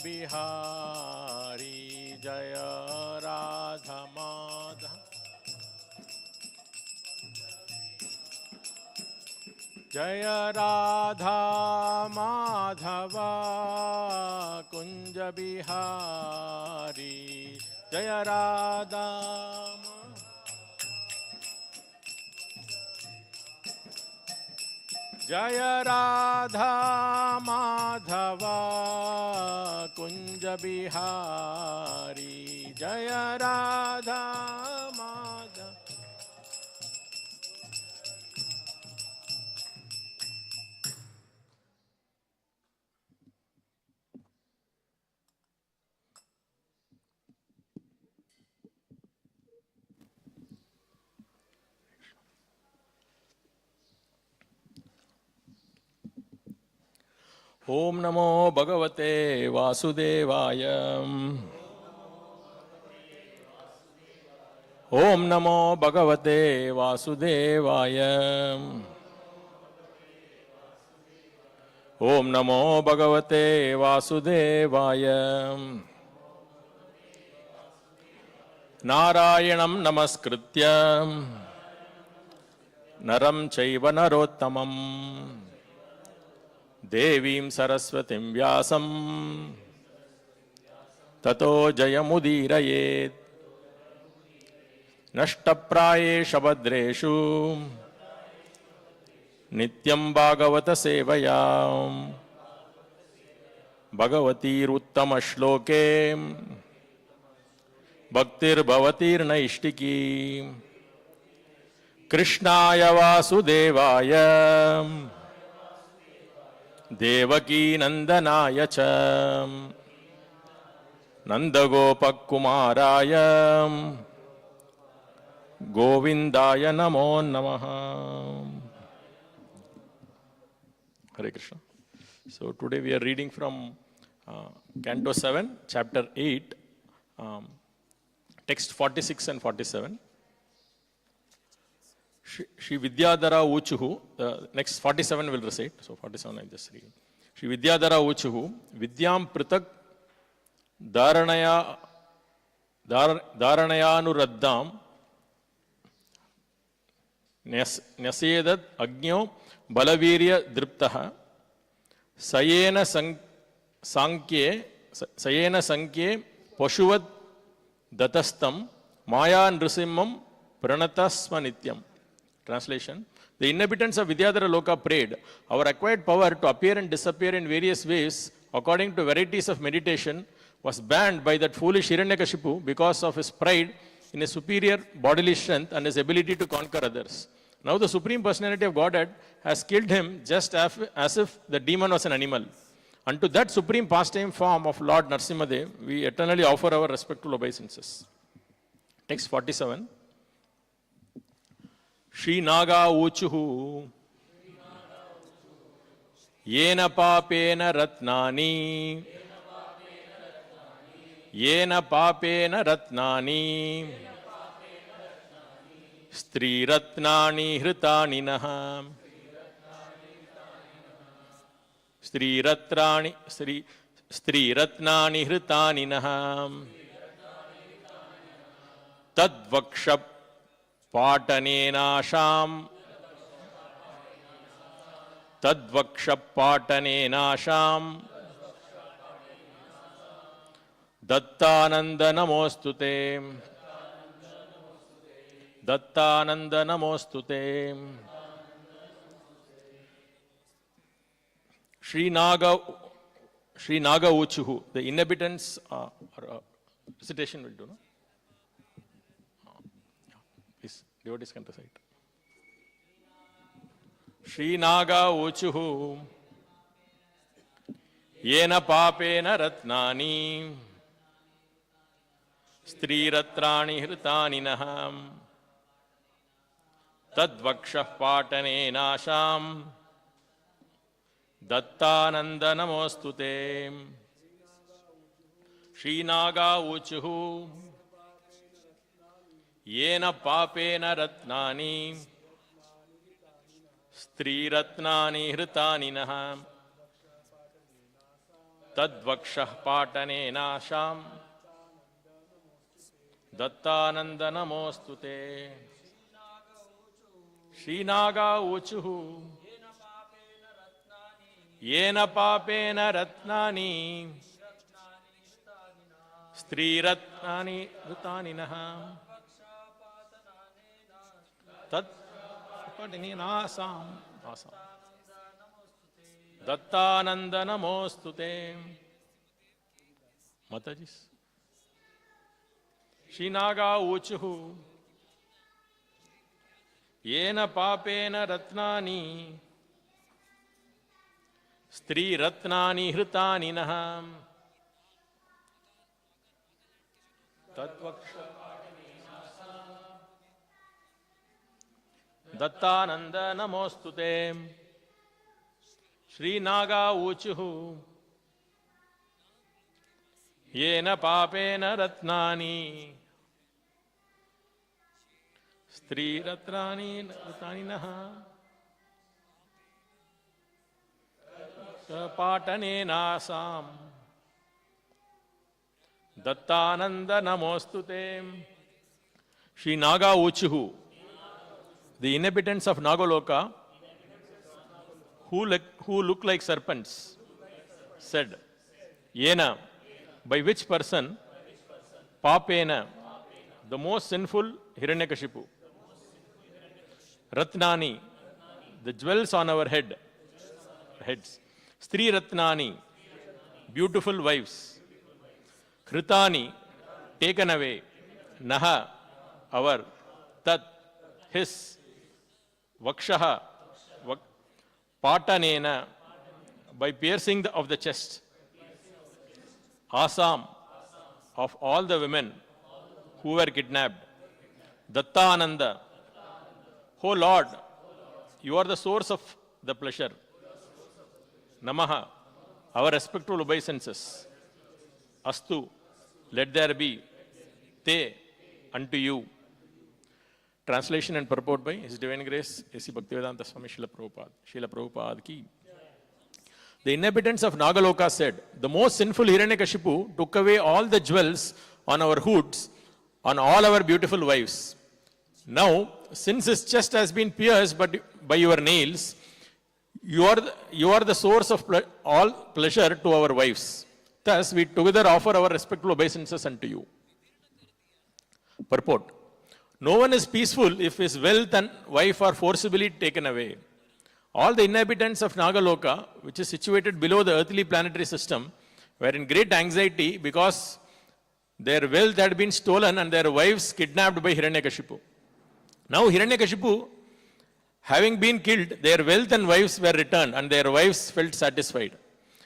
Bihari Jaya Radha Madhava Jaya Radha Madhava Kunja Bihari Jaya Radha Jaya Radha Madhava Kunja Bihari Jaya Radha Madhava Om Namo Bhagavate Vasudevaya. Om Namo Bhagavate Vasudevaya. Om Namo Bhagavate Vasudevaya. Narayanam Namaskritya Naram Chaiva Narottamam Devim Saraswatim Vyasam Tato Jayamudirayet Nashtapraye Shabadreshu Nityam Bhagavata Sevayam Bhagavatir Uttama Shloke Bhaktir Bhavatir Naishtiki Krishnaya Vasudevaya Devaki Nandanaya cha Nandagopakumaraya Govindaya Namo Namaha. Hare Krishna. So today we are reading from Canto 7, Chapter 8, text 46 and 47. Shri Vidyadhara Uchuhu, the next 47 will recite, so 47 I just read. Shri Vidyadhara Uchuhu, Vidyam Pritak Dharanayanuradham Nyasedat Agnyo Balavirya Driptaha Sayena Sankye Pashuvat Datastam Maya Nrisimham Pranatasma Nityam. Translation: the inhabitants of Vidyadhara Loka prayed, our acquired power to appear and disappear in various ways according to varieties of meditation was banned by that foolish Hiranyakashipu because of his pride in his superior bodily strength and his ability to conquer others. Now the Supreme Personality of Godhead has killed him just as if the demon was an animal. Unto that supreme pastime form of Lord Narsimhadev, we eternally offer our respectful obeisances. Text 47. Shri Naga Uchuhu Yena Papena Ratnani Yena Papena Ratnani Stri Ratnani Hritani Naha Stri Ratnani Hritani Naha Tadvakshap Patanenasham Tadvakshappatanenasham Dattananda Namostute Dattananda Namostute. Shri Naga Uchuhu, the inhabitants recitation will do, no? Devotees can recite. Shri Naga Uchuhu Yena Papena Ratnani Stri Ratrani Hritani Naham Tadvakshah Patane Nasham Dattananda Namostute. Shri Naga Uchuhu Yena Papena Ratnani Stri Ratnani Hritani Naham तद्वक्षः पाटनेनाशां दत्तानंद नमोस्तुते। श्रीनागा ऊचुः येन पापेन रत्नानि स्त्रीरत्नानि ऋतानिनः तत्पठनेनासां दत्तानंद नमोस्तुते। माताजी श्रीनागा ऊचुः येन पापेन रत्नानि स्त्रीरत्नानि हृतानि नः दत्तानंद नमोस्तुते। श्रीनागा ऊचुः येन पापेन रत्नानि स्त्रीरत्नानि हृतानि नः पाटनेनासां दत्तानंद नमोस्तुते। Shri Naga Uchuhu, the inhabitants of Nagaloka, who look like serpents, said, Yena, by which person, Papena, the most sinful Hiranyakashipu, Ratnani, the jewels on our heads, Stri Ratnani, beautiful wives, Kritani, taken away, Naha, our, Tat, his, Vakshaha, Patanena, by piercing of the chest, Asam, of all the women who were kidnapped, Dattananda, oh Lord, you are the source of the pleasure. Namaha, our respectful obeisances. Astu, let there be, te, unto you. Translation and purport by His Divine Grace, A.C. Bhaktivedanta Swami Srila Prabhupada ki. The inhabitants of Nagaloka said, the most sinful Hiranyakashipu took away all the jewels on our hoods, on all our beautiful wives. Now, since his chest has been pierced by your nails, you are the source of all pleasure to our wives. Thus, we together offer our respectful obeisances unto you. Purport. No one is peaceful if his wealth and wife are forcibly taken away. All the inhabitants of Nagaloka, which is situated below the earthly planetary system, were in great anxiety because their wealth had been stolen and their wives kidnapped by Hiranyakashipu. Now Hiranyakashipu, having been killed, their wealth and wives were returned and their wives felt satisfied.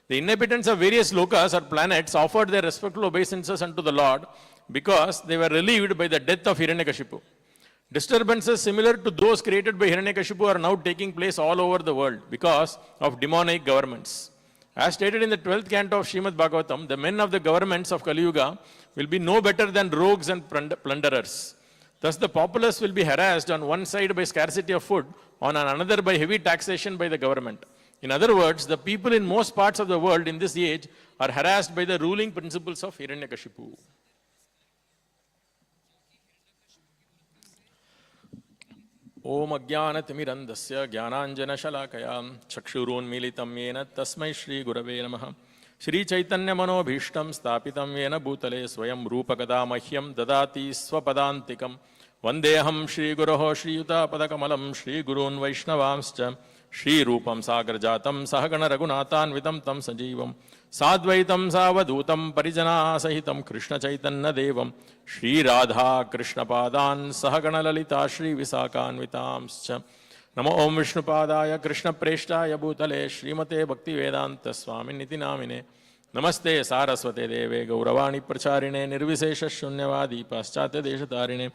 The inhabitants of various lokas or planets offered their respectful obeisances unto the Lord because they were relieved by the death of Hiranyakashipu. Disturbances similar to those created by Hiranyakashipu are now taking place all over the world because of demonic governments. As stated in the 12th canto of Srimad Bhagavatam, the men of the governments of Kali Yuga will be no better than rogues and plunderers. Thus the populace will be harassed on one side by scarcity of food, on another by heavy taxation by the government. In other words, the people in most parts of the world in this age are harassed by the ruling principles of Hiranyakashipu. Om Ajnanatimirandasya Jnananjanashalakaya Chakshurunmilitam Yena Tasmai Shri Gurave Namaha Shri Chaitanya Manobhishtam Stapitam Yena Bhutale Swayam Rupakadamahyam Dadati Swapadantikam Vandeham Shri Guroho Shri Yuta Padakamalam Shri Gurun Vaishnavamscha Shri Rupam Sagrajatam Sahagana Raghunathan Vitam Tam Sajivam Sadvaitam Savadutam Parijana Sahitam Krishna Chaitanya Devam Shri Radha Krishna Padan Sahagana Lalita Shri Visakhanvitamscha Namo Om Vishnupadaya Krishna Preshtaya Bhutale Srimate Bhaktivedanta Swami Niti Namine Namaste Saraswate Deve Gauravani Pracharine Nirvisesha Shunyavadi Paschatya Deshatarine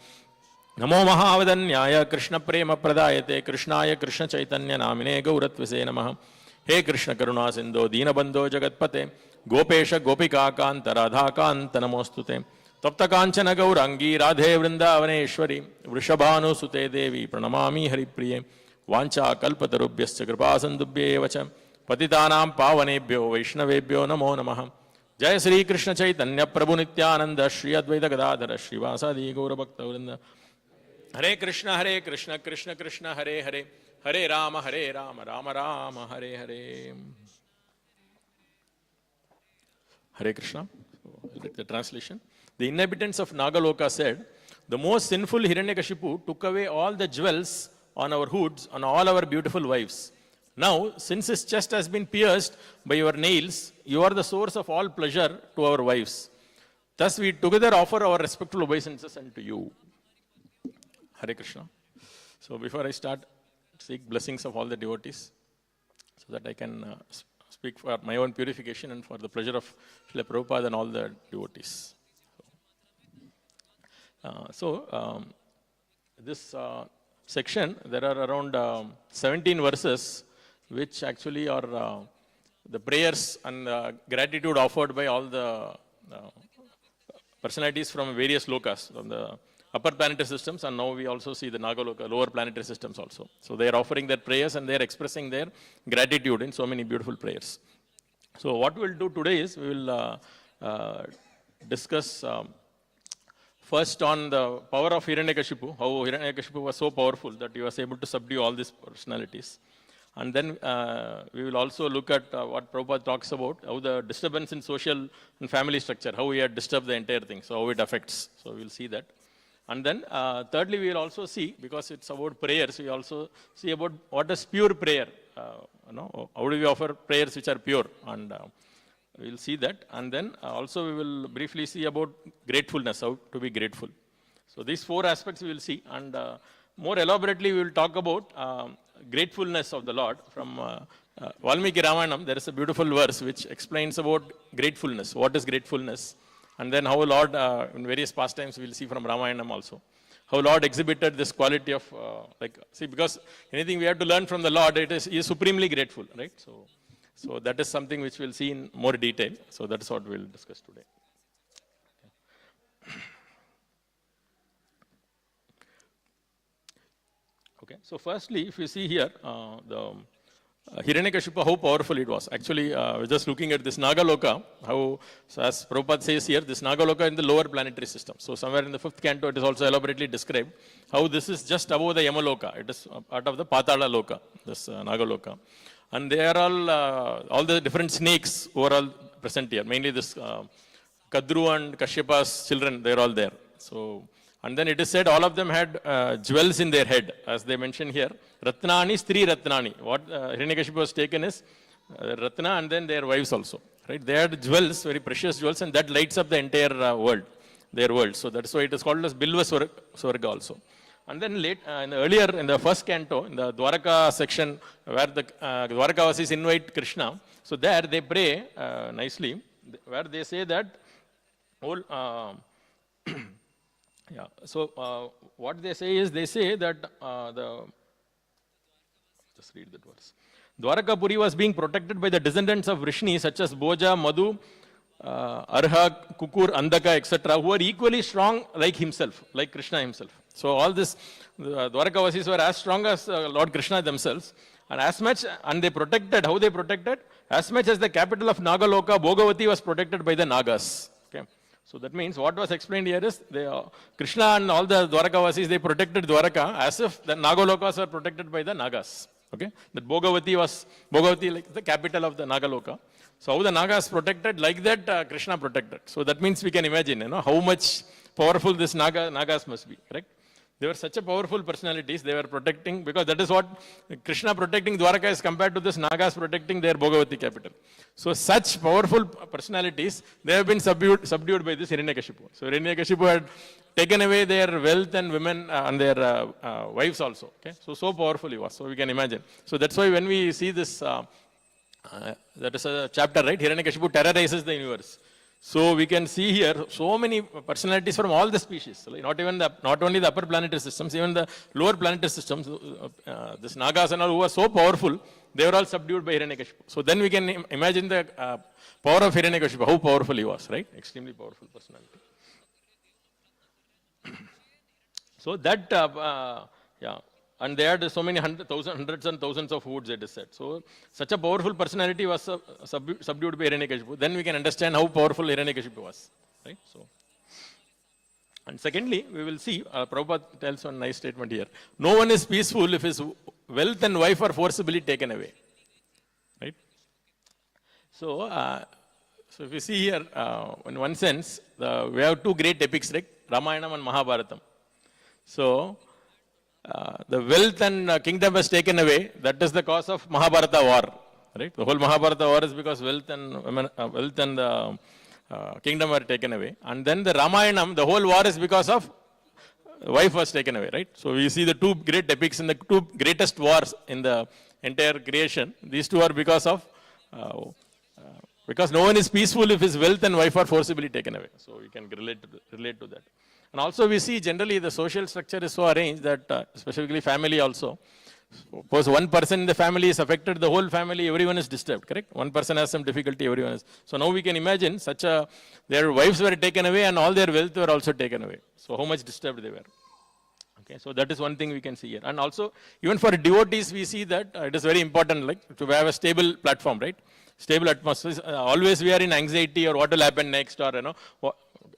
Namo Mahavadanyaya Krishna Prema Pradayate Krishnaya Krishna Chaitanya Namine Gauratvise Namaha He Krishna Karuna Sindho Deenabandho Jagatpate Gopesha Gopika Kanta Radha Kanta Namostute Tapta Kanchana Gaurangi Radhe Vrindavaneshwari Vrishabhanu Sute Devi Pranamami Haripriye Vancha Kalpatarubhyascha Kripasandubhye Vacha Patitanam Pavanebhyo Vaishnavebhyo Namo Namaha. Jai Sri Krishna Chaitanya Prabhu Nityananda Shri Advaita Gadadhara Srivasadi Gaura Bhakta Vrinda. Hare Krishna Krishna Krishna Hare Hare Hare Rama Rama Rama Hare Hare. Hare Krishna. The translation. The inhabitants of Nagaloka said, the most sinful Hiranyakashipu took away all the jewels on our hoods, on all our beautiful wives. Now, since his chest has been pierced by your nails, you are the source of all pleasure to our wives. Thus, we together offer our respectful obeisances unto you. Hare Krishna. So, before I start, seek blessings of all the devotees, so that I can speak for my own purification and for the pleasure of Srila Prabhupada and all the devotees. This section, there are around 17 verses which actually are the prayers and gratitude offered by all the personalities from various lokas, from the upper planetary systems, and now we also see the Nagaloka, lower planetary systems also. So they are offering their prayers and they are expressing their gratitude in so many beautiful prayers. So what we will do today is we will discuss first on the power of Hiranyakashipu, how Hiranyakashipu was so powerful that he was able to subdue all these personalities. And then we will also look at what Prabhupada talks about, how the disturbance in social and family structure, how we had disturbed the entire thing, so how it affects. So we will see that. And then thirdly, we will also see, because it's about prayers, we also see about what is pure prayer. How do we offer prayers which are pure? And we will see that. And then also we will briefly see about gratefulness, how to be grateful. So these four aspects we will see. And more elaborately, we will talk about gratefulness of the Lord. From Valmiki Ramayanam, there is a beautiful verse which explains about gratefulness. What is gratefulness? And then how Lord, in various pastimes, we will see from Ramayanam also, how Lord exhibited this quality of, because anything we have to learn from the Lord, He is supremely grateful, right? So that is something which we'll see in more detail. So that is what we'll discuss today. Okay, so firstly, if you see here, the Hiranyakashipu, how powerful it was. Actually, we're just looking at this Nagaloka, how, so as Prabhupada says here, this Nagaloka in the lower planetary system. So somewhere in the 5th canto, it is also elaborately described how this is just above the Yamaloka. It is part of the Patala Loka, this Nagaloka. And they are all the different snakes who are all present here. Mainly this Kadru and Kashyapa's children, they are all there. So, and then it is said all of them had jewels in their head, as they mention here. Ratnani, Stri Ratnani. What Hiranyakashipu was taken is Ratna and then their wives also. Right? They had jewels, very precious jewels, and that lights up the entire world, their world. So that's why it is called as Bilva Swarga also. And then earlier in the 1st canto, in the Dwaraka section, where the Dwarakavasis invite Krishna, so there they pray nicely, where they say that, yeah, so what they say is, they say that just read that verse. Dwarakapuri was being protected by the descendants of Vrishni, such as Boja, Madhu, Arha, Kukur, Andaka, etc., who are equally strong like himself, like Krishna himself. So all this, the Dwarakavasis were as strong as Lord Krishna themselves, and as much, and they protected, how they protected? As much as the capital of Nagaloka, Bhagavati, was protected by the Nagas. Okay. So that means what was explained here is, Krishna and all the Dwarakavasis, they protected Dwaraka as if the Nagalokas were protected by the Nagas. Okay. That Bhagavati was, like the capital of the Nagaloka. So how the Nagas protected, like that Krishna protected. So that means we can imagine, how much powerful this Nagas must be, correct? They were such a powerful personalities, they were protecting, because that is what Krishna protecting Dwaraka is compared to this Nagas protecting their Bhagavati capital. So such powerful personalities, they have been subdued by this Hiranyakashipu. So Hiranyakashipu had taken away their wealth and women and their wives also. Okay? So powerful he was, so we can imagine. So that's why when we see this, that is a chapter, right? Hiranyakashipu terrorizes the universe. So we can see here so many personalities from all the species, not only the upper planetary systems, even the lower planetary systems, this Nagas and all who were so powerful, they were all subdued by Hiranyakashipu. So then we can imagine the power of Hiranyakashipu, how powerful he was, right? Extremely powerful personality. So that, and they had so many hundreds and thousands of hoods, it is said. So, such a powerful personality was subdued by Hiranyakashipu. Then we can understand how powerful Hiranyakashipu was. Right? So, and secondly, we will see, Prabhupada tells one nice statement here. No one is peaceful if his wealth and wife are forcibly taken away. Right? So, so if you see here, in one sense, we have two great epics, right? Ramayana and Mahabharatam. So, the wealth and kingdom was taken away. That is the cause of Mahabharata war. Right? The whole Mahabharata war is because wealth and kingdom were taken away. And then the Ramayanam, the whole war is because of wife was taken away. Right? So, we see the two great epics in the two greatest wars in the entire creation. These two are because of because no one is peaceful if his wealth and wife are forcibly taken away. So, we can relate to that. And also we see generally the social structure is so arranged that specifically family also. Suppose one person in the family is affected, the whole family, everyone is disturbed, correct? One person has some difficulty, everyone is. So now we can imagine their wives were taken away and all their wealth were also taken away. So how much disturbed they were. Okay, so that is one thing we can see here. And also even for devotees we see that it is very important like to have a stable platform, right? Stable atmosphere. Always we are in anxiety or what will happen next or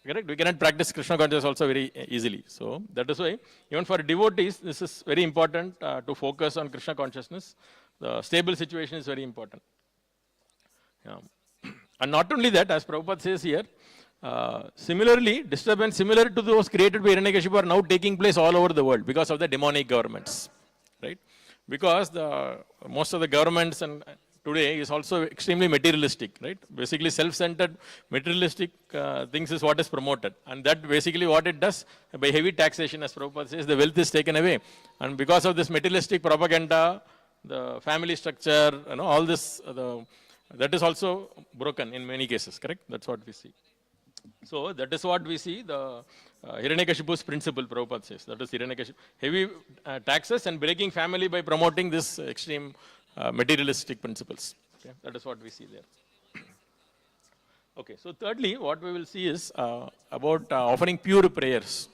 correct? We cannot practice Krishna consciousness also very easily. So that is why even for devotees, this is very important to focus on Krishna consciousness. The stable situation is very important. Yeah. And not only that, as Prabhupada says here, similarly, disturbance similar to those created by Hiranyakashipu are now taking place all over the world because of the demonic governments, right? Because most of the governments and today is also extremely materialistic, right? Basically self-centered materialistic things is what is promoted. And that basically what it does, by heavy taxation, as Prabhupada says, the wealth is taken away. And because of this materialistic propaganda, the family structure, all this, that is also broken in many cases, correct? That's what we see. So that is what we see, the Hiranyakashipu's principle, Prabhupada says. That is Hiranyakashipu. Heavy taxes and breaking family by promoting this extreme materialistic principles. Okay, that is what we see there. Okay, so thirdly, what we will see is about offering pure prayers.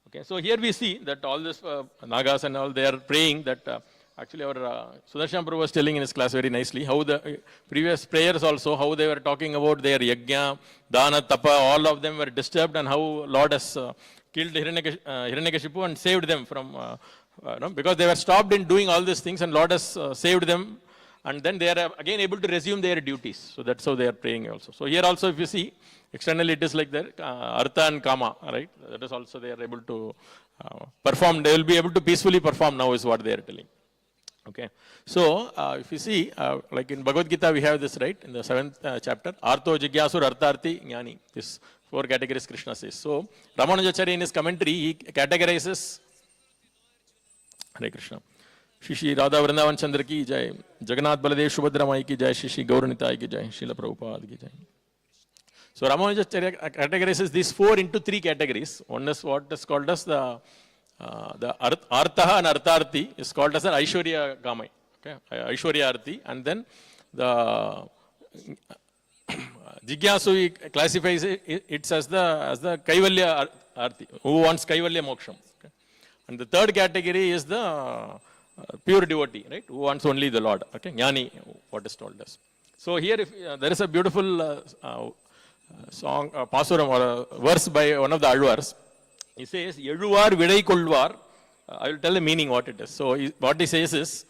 Okay, so here we see that all this Nagas and all, they are praying that actually our Sudarshan Prabhu was telling in his class very nicely how the previous prayers also, how they were talking about their yajna, dana, tapa, all of them were disturbed and how Lord has killed Hiranyakashipu and saved them from because they were stopped in doing all these things and Lord has saved them and then they are again able to resume their duties. So that's how they are praying also. So here also if you see, externally it is like that, Artha and Kama, right? That is also they are able to perform, they will be able to peacefully perform now is what they are telling. Okay. So if you see, like in Bhagavad Gita we have this, right? In the 7th chapter, Artho, Jigyasur, Artharthi, Jnani. This 4 categories Krishna says. So Ramanujacharya in his commentary, he categorizes Hare Krishna. Shri Shri Radha Vrindavan Chandra ki jai, Jagannath Baladev Subhadra Mai ki jai, Shri Shri Gauranitai ki jai, Srila Prabhupada ki jai. So Ramanujacharya categorizes these 4 into 3 categories. One is what is called as the Artha and Artharthi is called as an Aishwarya Gamai. Okay, Aishwarya Arthi. And then the Jigyasu classifies it as the Kaivalya Arthi, who wants Kaivalya Moksham. Okay. And the third category is the pure devotee, right? Who wants only the Lord. Okay, Jnani, what is told us. So here there is a beautiful song, pasuram or a verse by one of the Alvars. He says, Eluvar Vidai Kolvar. I will tell the meaning what it is. So what he says is,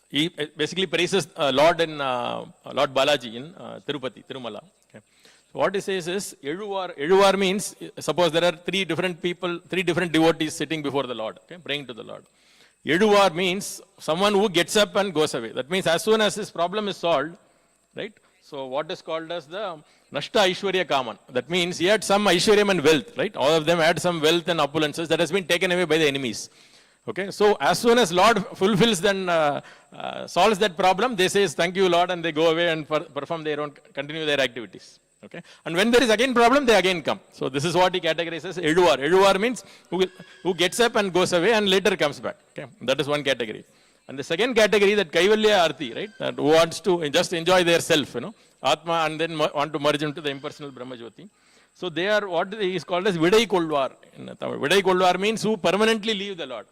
he basically praises Lord in Lord Balaji in Tirupati, Tirumala. Okay. So what he says is, Eluvar means, suppose there are 3 different people, 3 different devotees sitting before the Lord, okay, praying to the Lord. Eluvar means someone who gets up and goes away. That means as soon as his problem is solved, right? So what is called as the Nashta Aishwarya Kaman. That means he had some Aishwaryam and wealth, right? All of them had some wealth and opulences that has been taken away by the enemies. Okay, so as soon as Lord fulfills then solves that problem, they say thank you Lord and they go away and perform their own, continue their activities. Okay, and when there is again problem, they again come. So this is what he categorizes Eluvar. Eluvar means who gets up and goes away and later comes back. Okay, that is one category. And the second category, that Kaivalya Arthi, right? That who wants to just enjoy their self, Atma, and then want to merge into the impersonal Brahma Jyoti. So they are what is called as 𝐒𝐫𝐢𝐸𝐸 in Tamil. 𝐒𝐫𝐢𝐸𝐸 means who permanently leave the Lord.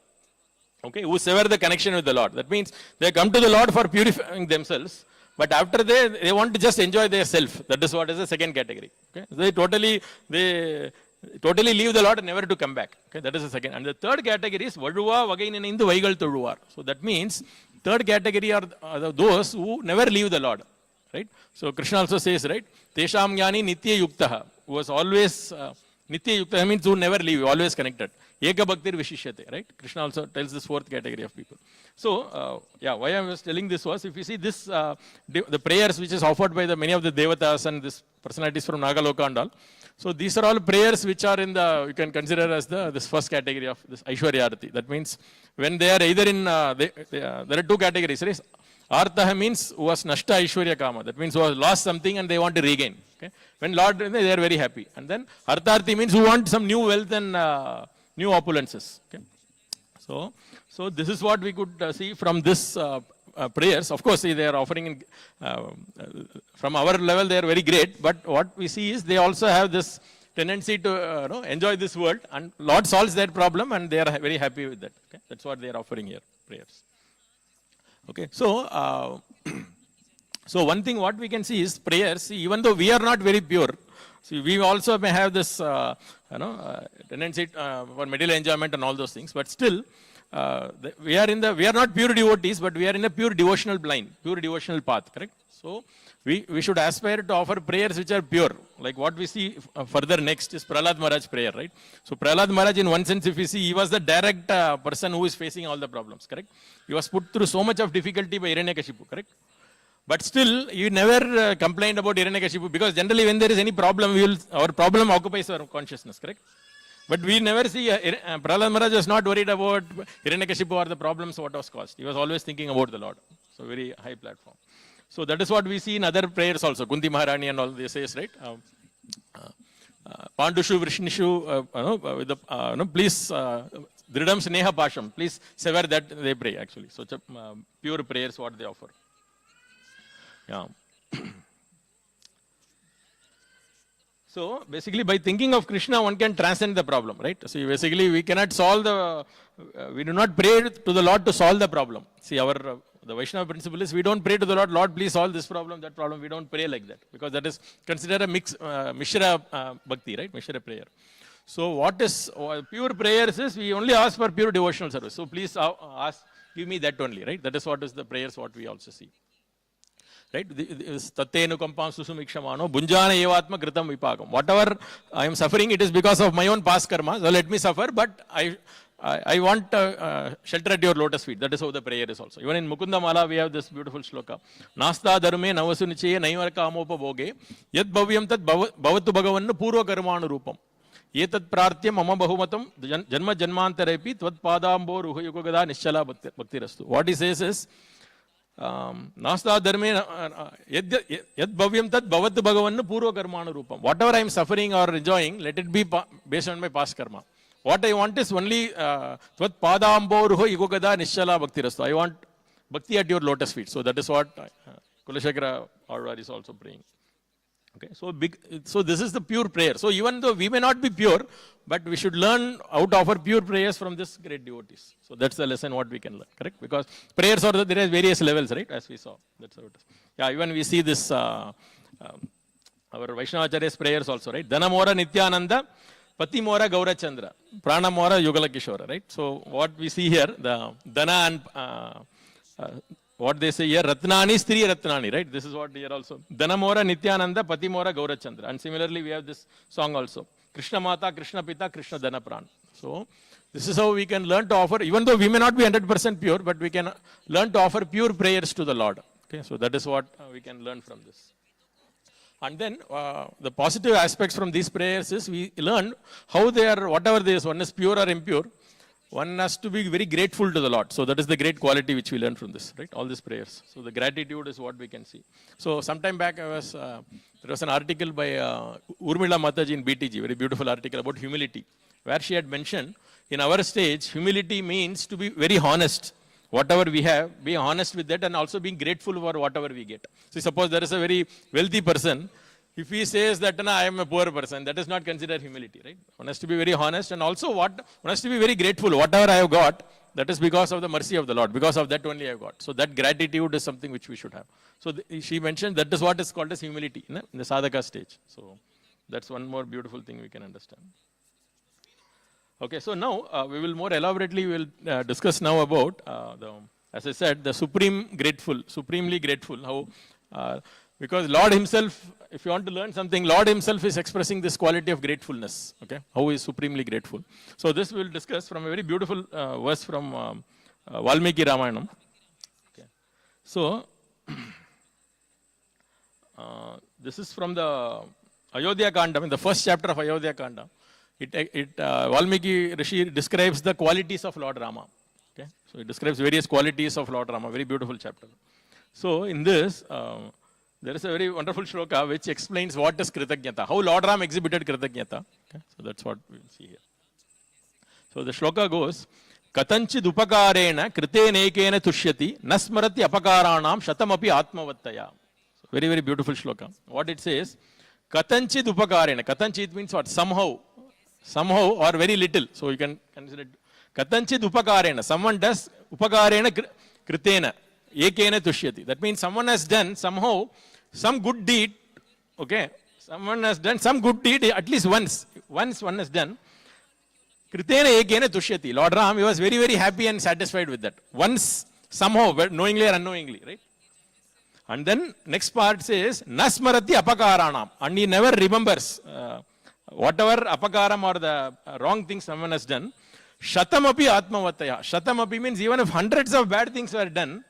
Okay, who sever the connection with the Lord. That means they come to the Lord for purifying themselves, but after they want to just enjoy their self. That is what is the second category. Okay, they totally leave the Lord and never to come back. Okay, that is the second. And the third category is vaduva vagainendu vaigal tholuvar. So that means third category are those who never leave the Lord. Right? So Krishna also says, right? Tesham jnani nitya yuktaha, who was always nitya yuktaha means who never leave, always connected. Eka bhaktir vishishyate, right? Krishna also tells this fourth category of people. So, why I was telling this was, if you see this, the prayers which is offered by many of the Devatas and this personalities from Nagaloka and all. So, these are all prayers which are in the, you can consider as this first category of this Aishwarya Arati. That means, when they are either in, there are two categories, right? Artha means who was nashta Aishwarya Kama. That means who has lost something and they want to regain. Okay? When Lord, they are very happy. And then Artharthi means who want some new wealth and new opulences. Okay? So this is what we could see from this prayers. Of course, they are offering in, from our level, they are very great. But what we see is they also have this tendency to enjoy this world, and Lord solves their problem, and they are very happy with that. Okay? That's what they are offering here, prayers. Okay, so so one thing what we can see is prayers. Even though we are not very pure, see, we also may have this tendency for material enjoyment and all those things. But still, we are not pure devotees, but we are in a pure devotional line, pure devotional path. Correct? So we should aspire to offer prayers which are pure. Like what we see further next is Prahlad Maharaj's prayer, right? So Prahlad Maharaj, in one sense, if you see, he was the direct person who is facing all the problems, correct? He was put through so much of difficulty by Hiranyakashipu, correct? But still, you never complained about Hiranyakashipu, because generally when there is any problem, our problem occupies our consciousness, correct? But we never see, Prahlad Maharaj was not worried about Hiranyakashipu or the problems what was caused. He was always thinking about the Lord. So very high platform. So that is what we see in other prayers also. Kunti Maharani and all they says, right? Pandushu Vrishnishu, with the, please, Dridam Sneha Pasham, please sever that, they pray actually. Such a pure prayers what they offer. Yeah. So basically by thinking of Krishna, one can transcend the problem, right? So basically we cannot solve we do not pray to the Lord to solve the problem. See, the Vaishnava principle is we don't pray to the Lord, Lord, please solve this problem, that problem. We don't pray like that, because that is considered a Mishra Bhakti, right? Mishra prayer. So what is pure prayers is we only ask for pure devotional service. So please give me that only, right? That is what is the prayers what we also see. Right? Tattenu kampam susumikshamaano bunjana evatma kritam vipagam. Whatever I am suffering, it is because of my own past karma. So let me suffer, but I want shelter at your lotus feet. That is how the prayer is also. Even in Mukunda Mala, we have this beautiful shloka. Nasta dharme navasu nicheye naivarka amopa bhoge yad bhavyam tat bhavatu bhagavannu purva karmanu rupam. Etat prartyam mama bahumatam janma janmantarepi tvad padambo ruha yukagada nischala bhakti rastu. What he says is, Nasta dharme yad bhavyam tat bhavatu bhagavannu purva karmanu rupam. Whatever I am suffering or enjoying, let it be based on my past karma. What I want is only Tvat Padambo Ruho Igogada Nishala Bhakti Rastu. I want Bhakti at your lotus feet. So that is what Kulashekara Alvar is also praying. Okay, so this is the pure prayer. So even though we may not be pure, but we should learn how to offer pure prayers from this great devotees. So that's the lesson what we can learn, correct? Because prayers are there are various levels, right? As we saw. That's how it is. Yeah, even we see this our Vaishnavacharya's prayers also, right? Dhanamora Nityananda, Pati Mora Gaura Chandra, Prana Mora Yugala Kishora, right? So what we see here, the Dana and what they say here, Ratnani, Stri Ratnani, right? This is what here also. Dana Mora Nityananda, Pati Mora Gaura Chandra. And similarly, we have this song also. Krishna Mata, Krishna Pita, Krishna Dana Pran. So this is how we can learn to offer, even though we may not be 100% pure, but we can learn to offer pure prayers to the Lord. Okay, so that is what we can learn from this. And then the positive aspects from these prayers is we learn how they are, whatever there is, one is pure or impure, one has to be very grateful to the Lord. So that is the great quality which we learn from this, right? All these prayers. So the gratitude is what we can see. So sometime back there was an article by Urmila Mataji in BTG, very beautiful article about humility, where she had mentioned in our stage, humility means to be very honest. Whatever we have, be honest with that, and also being grateful for whatever we get. So suppose there is a very wealthy person, If he says that I am a poor person, that is not considered humility, right? One has to be very honest, and also one has to be very grateful. Whatever I have got, that is because of the mercy of the Lord. Because of that only I have got. So that gratitude is something which we should have. So she mentioned that is what is called as humility in the sadhaka stage. So that's one more beautiful thing we can understand. Okay, so now we will more elaborately discuss now about as I said, the supremely grateful. How because Lord Himself, if you want to learn something, Lord Himself is expressing this quality of gratefulness. Okay, how He is supremely grateful. So this we will discuss from a very beautiful verse from Valmiki Ramayanam. Okay, so this is from the Ayodhya Kanda, in the first chapter of Ayodhya Kanda. Valmiki Rishi describes the qualities of Lord Rama. Okay, so it describes various qualities of Lord Rama. Very beautiful chapter. So in this. There is a very wonderful shloka which explains what is Kritagnyata, how Lord Ram exhibited Kritagnyata. Okay, so that's what we will see here. So the shloka goes, Katanchid upakarena kritenekena tushyati nasmarati apakaranam shatamapi atmavattaya. So very, very beautiful shloka. What it says, Katanchid upakarena. Katanchid means what? Somehow or very little. So you can consider it. Katanchid upakarena. Someone does upakarena kritena. Ekena tushyati. That means someone has done somehow some good deed. Okay, someone has done some good deed at least once. Once one has done. Kritena ekena tushyati. Lord Ram, he was very, very happy and satisfied with that. Once, somehow, knowingly or unknowingly, right? And then next part says nasmarati apakaranam, and he never remembers whatever apakaram or the wrong thing someone has done. Shatamapi atmavataya. Shatamapi means even if hundreds of bad things were done,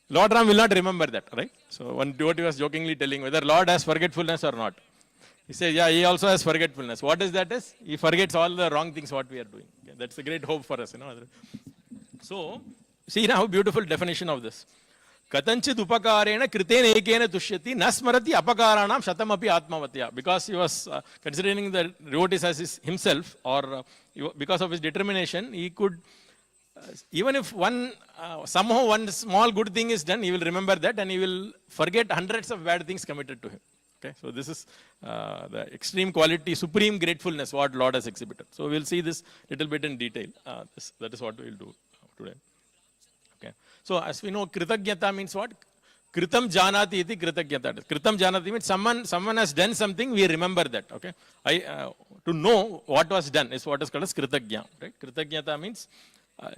Lord Ram will not remember that, right? So one devotee was jokingly telling whether Lord has forgetfulness or not. He says, yeah, he also has forgetfulness. What is that is? He forgets all the wrong things what we are doing. Okay, that's a great hope for us, you know. So, see now beautiful definition of this. Katanchid upakarena kritena ekena tushyati nasmarati apakaranam shatamapi atmavatya. Because he was considering the devotees as himself, or because of his determination, he could even if somehow one small good thing is done, he will remember that and he will forget hundreds of bad things committed to him. Okay, so this is the extreme quality, supreme gratefulness what Lord has exhibited. So we'll see this little bit in detail. That is what we will do today. Okay, so as we know, Kritagnyata means what? Kritam janati iti Kritagnyata. Kritam janati means someone has done something, we remember that. Okay, to know what was done is what is called as Kritagnya. Right? Kritagnyata means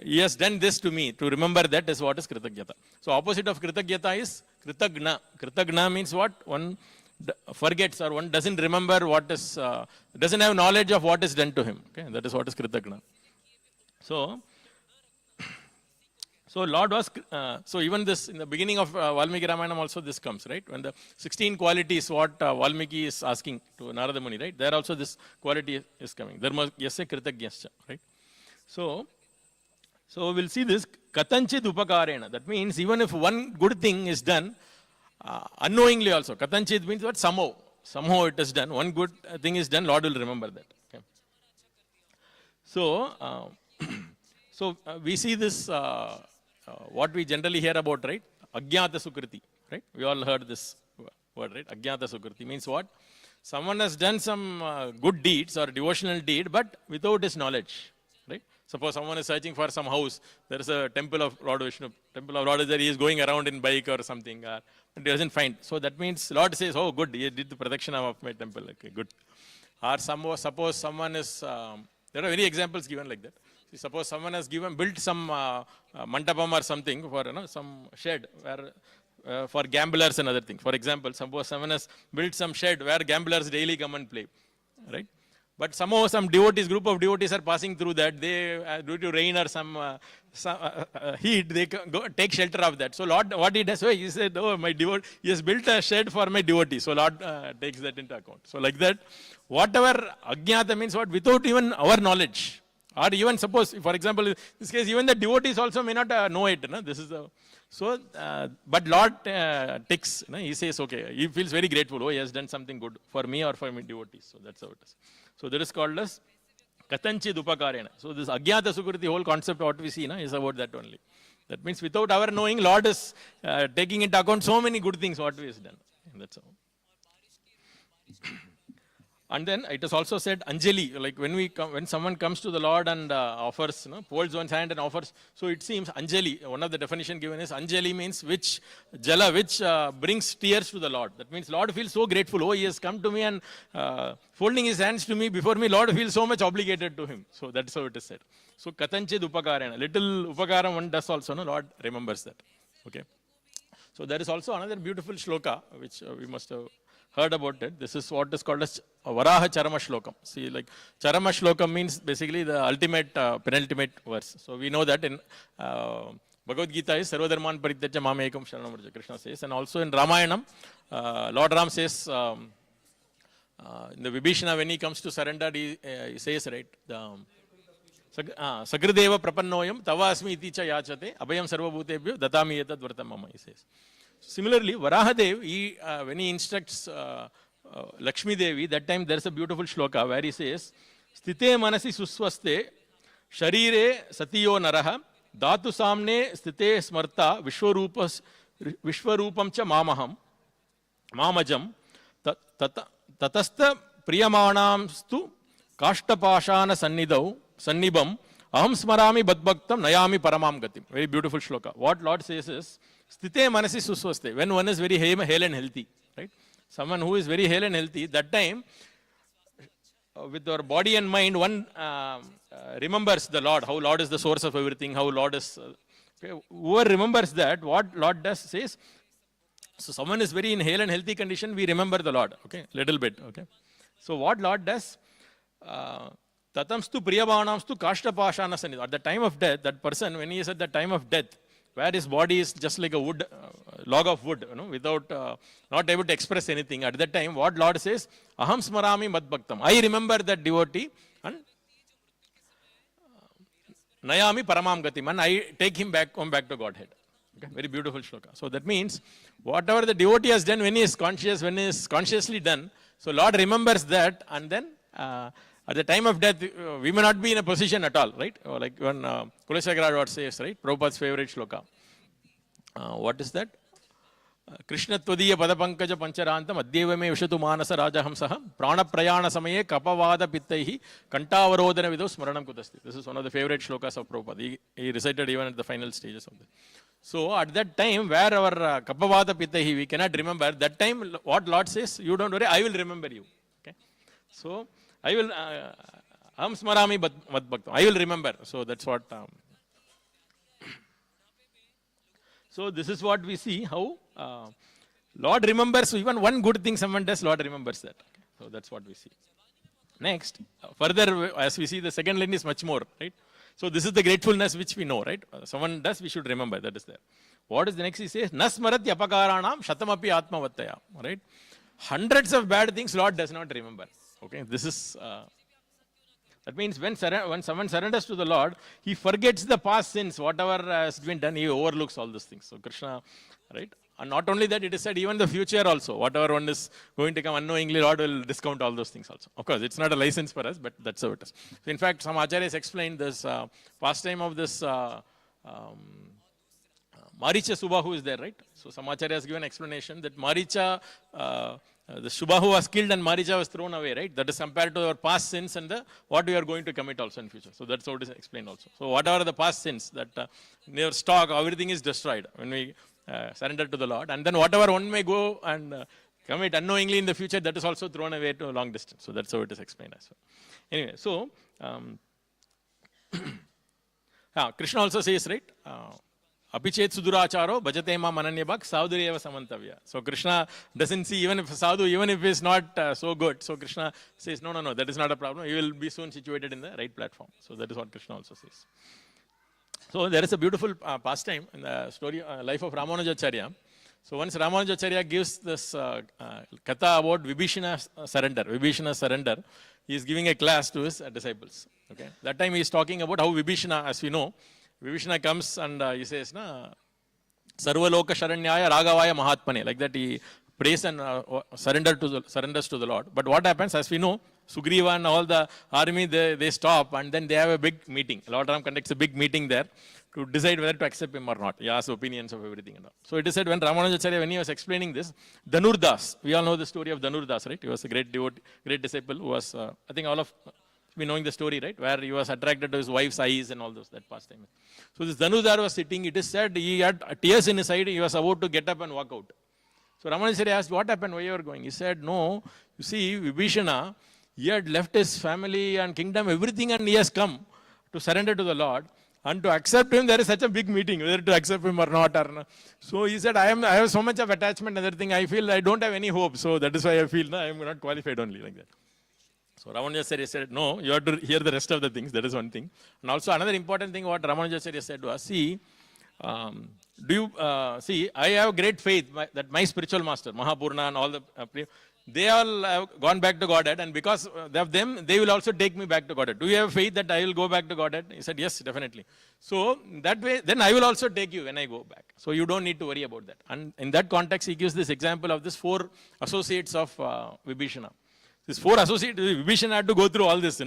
he has done this to me. To remember that is what is Kritagnyata. So opposite of Kritagnyata is Kritagna. Kritagna means what? One forgets or one doesn't remember what is, doesn't have knowledge of what is done to him. Okay, that is what is Kritagna. So Lord was, so even this, in the beginning of Valmiki Ramayanam also this comes, right? When the 16 qualities what Valmiki is asking to Narada Muni, right? There also this quality is coming. Dharma yasya Kritagyascha, right? So we'll see this Katanchid upakarena. That means even if one good thing is done, unknowingly also. Katanchid means what? Somehow it is done. One good thing is done, Lord will remember that. Okay. So, we see this, what we generally hear about, right? Ajnata Sukriti, right? We all heard this word, right? Ajnata Sukriti means what? Someone has done some good deeds or devotional deed, but without his knowledge, right? Suppose someone is searching for some house, there is a temple of Lord Vishnu, temple of Lord is there, he is going around in bike or something, but he doesn't find. So that means Lord says, oh good, he did the protection of my temple, okay, good. Or suppose someone is, there are many examples given like that. See, suppose someone has built some mandapam or something for, some shed where, for gamblers and other things. For example, suppose someone has built some shed where gamblers daily come and play, right? But somehow some devotees, group of devotees are passing through that. They, due to rain or some heat, they go take shelter of that. So Lord, what he does, he said, oh, my devotee, he has built a shed for my devotee. So Lord takes that into account. So like that, whatever ajnata means what, without even our knowledge. Or even suppose, for example, in this case, even the devotees also may not know it. This is the, so, but Lord takes, he says, okay, he feels very grateful. Oh, he has done something good for me or for my devotees. So that's how it is. So that is called as Katanchid upakarena. So this Ajnata Sukriti, the whole concept what we see is about that only. That means without our knowing, Lord is taking into account so many good things what we has done. And that's how. And then it is also said Anjali, like when someone comes to the Lord and offers, folds one's hand and offers. So it seems Anjali, one of the definition given is Anjali means which jala, which brings tears to the Lord. That means Lord feels so grateful. Oh, he has come to me and folding his hands to me before me, Lord feels so much obligated to him. So that's how it is said. So katanchid upakarana, little upakaram one does also, Lord remembers that. Okay. So there is also another beautiful shloka, which we must have heard about it. This is what is called as Varaha Charama Shlokam. See, like Charama Shlokam means basically the ultimate, penultimate verse. So we know that in Bhagavad Gita is Sarvadharman Parityaja Mamekam Sharanam Vraja, Krishna says. And also in Ramayanam, Lord Ram says, in the Vibhishana, when he comes to surrender, he says, right, Sagrideva Prapannoyam Tavasmi iti cha yachate Abhayam Sarvabhutebhyo Datami etad Vratam Mama, he says. Similarly, Varahadev, when he instructs Lakshmi Devi, that time there is a beautiful shloka where he says, Sthite manasi suswaste, sharire satiyo naraha, dhatu samne sthite smarta, vishwarupam cha mamajam, tatastha priyamanamstu kashtapashana sannibam, aham smarami badbhaktam nayami paramam gatim. Very beautiful shloka. What Lord says is, Sthite manasi suswaste, when one is very hale and healthy, right? Someone who is very hale and healthy, that time, with our body and mind, one remembers the Lord, how Lord is the source of everything, how Lord is, okay? Whoever remembers that, what Lord does says, so someone is very in hale and healthy condition, we remember the Lord, okay, little bit, okay. So what Lord does, tatamstu priyavanamstu kashtapashana sannidham. At the time of death, that person, when he is at the time of death, where his body is just like a wood, log of wood, without, not able to express anything. At that time, what Lord says, aham smarami madbhaktam. I remember that devotee and nayami paramam gatim. And I take him back, come back to Godhead. Okay? Very beautiful shloka. So that means, whatever the devotee has done, when he is conscious, when he is consciously done, so Lord remembers that, and then, at the time of death, we may not be in a position at all, right? Or like when Kuleshwara says, right? Prabhupada's favorite shloka. What is that? Krishna tvadiya padapankaja pancharantam adyevame vishatu manasa rajahamsaha prana prayana samaye kapavada pittaihi kantavarodana vido smaranam kutasti. This is one of the favorite shlokas of Prabhupada. He recited even at the final stages of this. So at that time, where our kapavada pittaihi, we cannot remember, that time what Lord says, you don't worry, I will remember you. Okay? So, I will, aham smarami madbhaktam. I will remember. So that's what. So this is what we see, how Lord remembers, even one good thing someone does, Lord remembers that. Okay. So that's what we see. Next, further, as we see, the second line is much more, right? So this is the gratefulness which we know, right? Someone does, we should remember, that is there. What is the next? He says, Nasmarat yapakaranam shatamapi atmavattaya, right? Hundreds of bad things Lord does not remember. Okay, this is, that means when someone surrenders to the Lord, he forgets the past sins, whatever has been done, he overlooks all those things. So Krishna, right? And not only that, it is said even the future also, whatever one is going to come unknowingly, Lord will discount all those things also. Of course, it's not a license for us, but that's how it is. So in fact, some acharyas explained this pastime of this Maricha Subbahu is there, right? So some acharyas has given explanation that Maricha, the Subbahu was killed and Maricha was thrown away, right? That is compared to our past sins and what we are going to commit also in future. So that's how it is explained also. So whatever the past sins that in your stock, everything is destroyed when we surrender to the Lord. And then whatever one may go and commit unknowingly in the future, that is also thrown away to a long distance. So that's how it is explained as well. Anyway, so Krishna also says, right? Apichet suduracharo bhajate ma mananyabhak sadhureva samantavya. So Krishna doesn't see even if sadhu, even if he's not so good. So Krishna says, no, that is not a problem. You will be soon situated in the right platform. So that is what Krishna also says. So there is a beautiful pastime in the story, life of Ramanujacharya. So once Ramanujacharya gives this katha about Vibhishana's surrender, he is giving a class to his disciples. Okay, that time he is talking about how Vibhishana, as we know, Vibhishana comes and he says, Sarvaloka Sharanyaya Raghavaya Mahatmane. Like that he prays and surrenders to the Lord. But what happens, as we know, Sugriva and all the army, they stop and then they have a big meeting. Lord Ram conducts a big meeting there to decide whether to accept him or not. He asks opinions of everything and all. So it is said when Ramanujacharya, when he was explaining this, Dhanurdas, we all know the story of Dhanurdas, right? He was a great devotee, great disciple who was, I think all of we knowing the story, right? Where he was attracted to his wife's eyes and all those, that pastime. So this Dhanurdhar was sitting, it is said he had tears in his eyes, he was about to get up and walk out. So Ramanujacharya asked, what happened, why you are going? He said, no, you see, Vibhishana, he had left his family and kingdom, everything, and he has come to surrender to the Lord. And to accept him, there is such a big meeting, whether to accept him or not. So he said, I have so much of attachment and everything, I feel I don't have any hope. So that is why I feel I am not qualified only like that. So Ramanujacharya said, no, you have to hear the rest of the things. That is one thing. And also another important thing what Ramanujacharya said was, see, see, I have great faith that my spiritual master, Mahapurna and all the, they all have gone back to Godhead, and because of them, they will also take me back to Godhead. Do you have faith that I will go back to Godhead? He said, yes, definitely. So that way, then I will also take you when I go back. So you don't need to worry about that. And in that context, he gives this example of this 4 associates of Vibhishana. These 4 associates, Vibhishana had to go through all this, they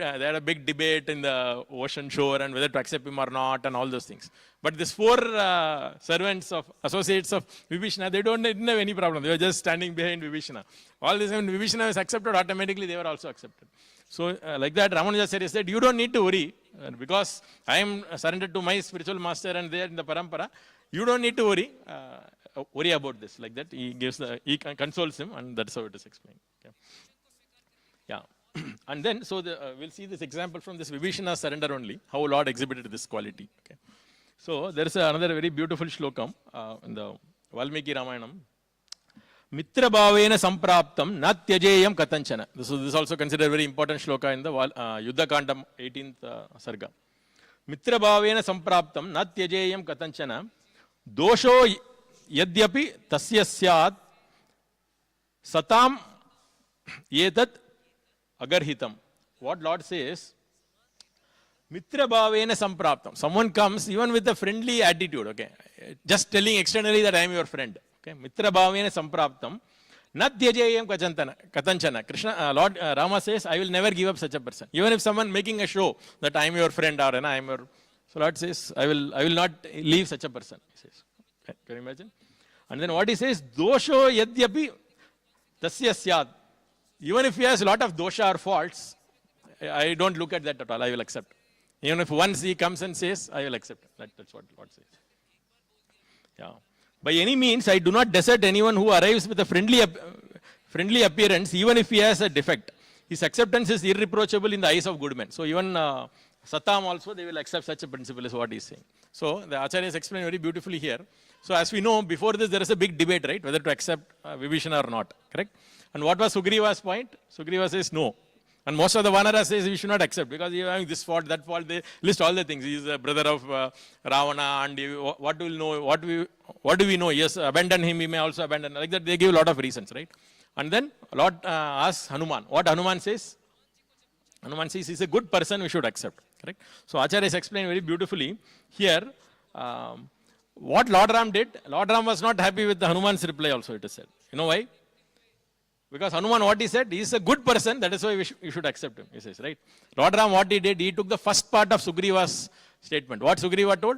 had a big debate in the ocean shore and whether to accept him or not and all those things. But these 4 servants of, associates of Vibhishana, they didn't have any problem. They were just standing behind Vibhishana. All this, when Vibhishana was accepted, automatically they were also accepted. So like that, Ramanujacharya said, you don't need to worry because I am surrendered to my spiritual master and they are in the parampara. You don't need to worry about this. Like that, he consoles him, and that's how it is explained. Okay. Yeah. And then, so we'll see this example from this Vibhishana surrender only, how Lord exhibited this quality. Okay. So there is another very beautiful shlokam in the Valmiki Ramayanam. Mitra bhavena sampraptam na tyajeyam katanchana. This is also considered a very important shloka in the Yuddha Kandam 18th Sarga. Mitra bhavena sampraptam na tyajeyam katanchana dosho yadyapi tasya syat satam yetat agarhitam. What Lord says, Mitra bhavena sampraptam. Someone comes even with a friendly attitude, okay, just telling externally that I am your friend. Okay, Mitra bhavena sampraptam na tyajeyam katanchana. Krishna, Lord Rama says, I will never give up such a person. Even if someone making a show that I am your friend or I am your, so Lord says, I will not leave such a person. He says. Can you imagine? And then what he says, dosho yadyapi tasya syad. Even if he has a lot of dosha or faults, I don't look at that at all. I will accept. Even if once he comes and says, I will accept. That's what Lord says. Yeah. By any means, I do not desert anyone who arrives with a friendly appearance, even if he has a defect. His acceptance is irreproachable in the eyes of good men. So even Satam also, they will accept such a principle is what he is saying. So the Acharyas explain very beautifully here. So as we know, before this there is a big debate, right? Whether to accept Vibhishana or not, correct? And what was Sugriva's point? Sugriva says no. And most of the Vanaras says we should not accept because he is having this fault, that fault. They list all the things. He is a brother of Ravana, and what do we know? What do we know? Yes, abandon him. He may also abandon. Like that, they give a lot of reasons, right? And then Lord asks Hanuman. What Hanuman says? Hanuman says he's a good person. We should accept. Correct. So Acharyas explain very beautifully here. What Lord Ram did. Lord Ram was not happy with the Hanuman's reply. Also, it is said. You know why? Because Hanuman, what he said, he is a good person, that is why you should accept him, he says, right? Lord Ram, what he did, he took the first part of Sugriva's statement. What Sugriva told?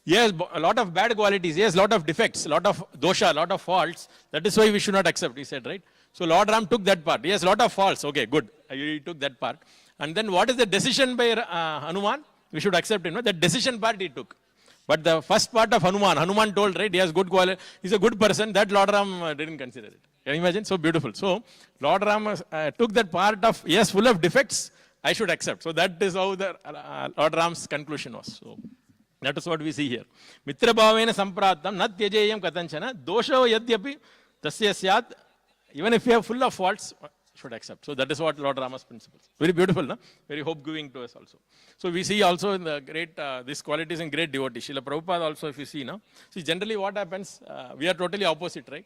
He has a lot of bad qualities, he has a lot of defects, a lot of dosha, a lot of faults, that is why we should not accept, he said, right? So Lord Ram took that part. He has a lot of faults, okay, good, he took that part. And then what is the decision by Hanuman? We should accept him, no? That decision part he took. But the first part of Hanuman told, right, he has good quality, he's a good person, that Lord Ram didn't consider it. Can you imagine? So beautiful. So Lord Ram took that part of, yes, full of defects, I should accept. So that is how the Lord Ram's conclusion was. So that is what we see here. Mitra bhavena sampratam na tyajeyam katanchana dosho yadyapi tasya syat. Even if you have full of faults, should accept. So that is what Lord Rama's principles. Very beautiful, no? Very hope-giving to us also. So we see also in the great, these qualities in great devotee. Srila Prabhupada also, if you see, no? See, generally what happens, we are totally opposite, right?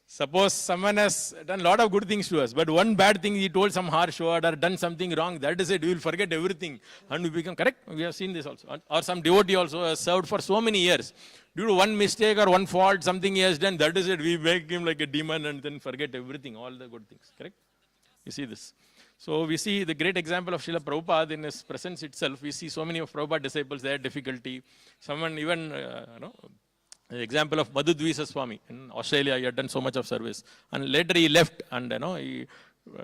Suppose someone has done a lot of good things to us, but one bad thing he told some harsh word or done something wrong, that is it, we will forget everything and we become correct. We have seen this also. Or some devotee also has served for so many years. Due to one mistake or one fault, something he has done, that is it, we make him like a demon and then forget everything, all the good things, correct? You see this. So we see the great example of Srila Prabhupada in his presence itself. We see so many of Prabhupada disciples, they had difficulty. Someone even, the example of Madhudvisa Swami in Australia, he had done so much of service. And later he left and he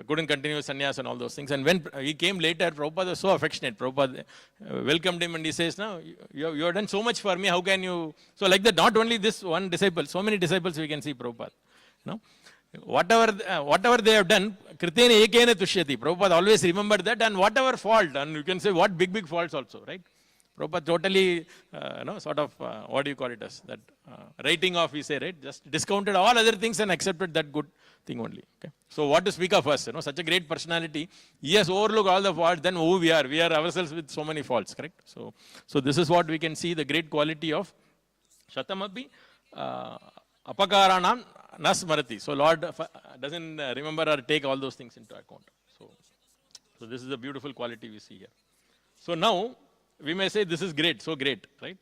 couldn't continue sannyas and all those things. And when he came later, Prabhupada was so affectionate. Prabhupada welcomed him and he says, no, you have done so much for me, how can you? So like that, not only this one disciple, so many disciples we can see Prabhupada. Whatever they have done, Kritena ekena tushyati. Prabhupada always remembered that, and whatever fault, and you can say what big faults also, right? Prabhupada totally, sort of, what do you call it as, that writing off, we say, right? Just discounted all other things and accepted that good thing only. Okay? So what to speak of us, such a great personality, he has overlooked all the faults, then who we are ourselves with so many faults, correct? So this is what we can see, the great quality of Shatamapi, Apakaranam, Nasmarati. So Lord doesn't remember or take all those things into account. So this is a beautiful quality we see here. So now, we may say this is great, so great, right?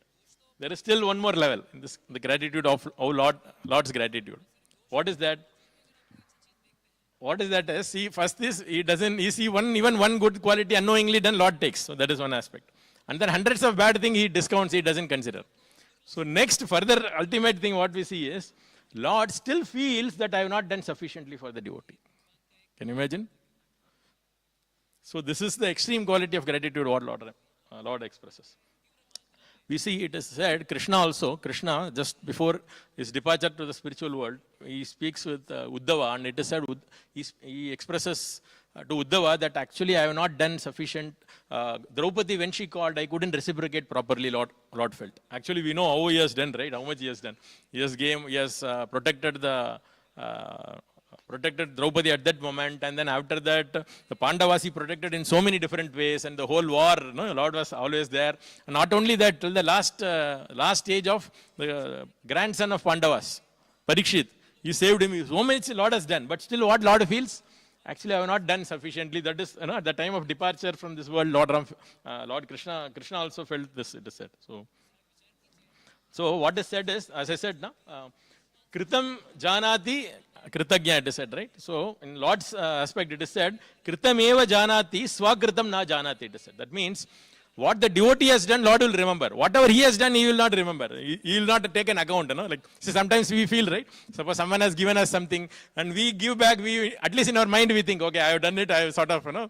There is still one more level in this, the gratitude of Lord's gratitude. What is that? What is that? See, first this, he see even one good quality unknowingly done, Lord takes. So that is one aspect. And then hundreds of bad things he discounts, he doesn't consider. So next, further ultimate thing what we see is, Lord still feels that I have not done sufficiently for the devotee. Can you imagine? So this is the extreme quality of gratitude what Lord expresses. We see it is said, Krishna just before his departure to the spiritual world, he speaks with Uddhava, and it is said, he expresses to Uddhava that actually I have not done sufficient. Draupadi, when she called, I couldn't reciprocate properly, Lord felt. Actually, we know how he has done, right? How much he has done. He has protected Draupadi at that moment, and then after that, the Pandavas he protected in so many different ways, and the whole war, Lord was always there. And not only that, till the last stage of the grandson of Pandavas, Parikshit, he saved him. So much Lord has done, but still what Lord feels? Actually, I have not done sufficiently. That is, at the time of departure from this world, Lord Krishna also felt this, it is said. So what is said is, as I said, Kritam Janati Kritagya, it is said, right? So in Lord's aspect, it is said, Kritam eva janati, swakritam na janati, it is said. That means, what the devotee has done, Lord will remember. Whatever he has done, he will not remember. He will not take an account, Like, see, sometimes we feel, right? Suppose someone has given us something, and we give back, at least in our mind, we think, okay, I have done it, I have sort of, I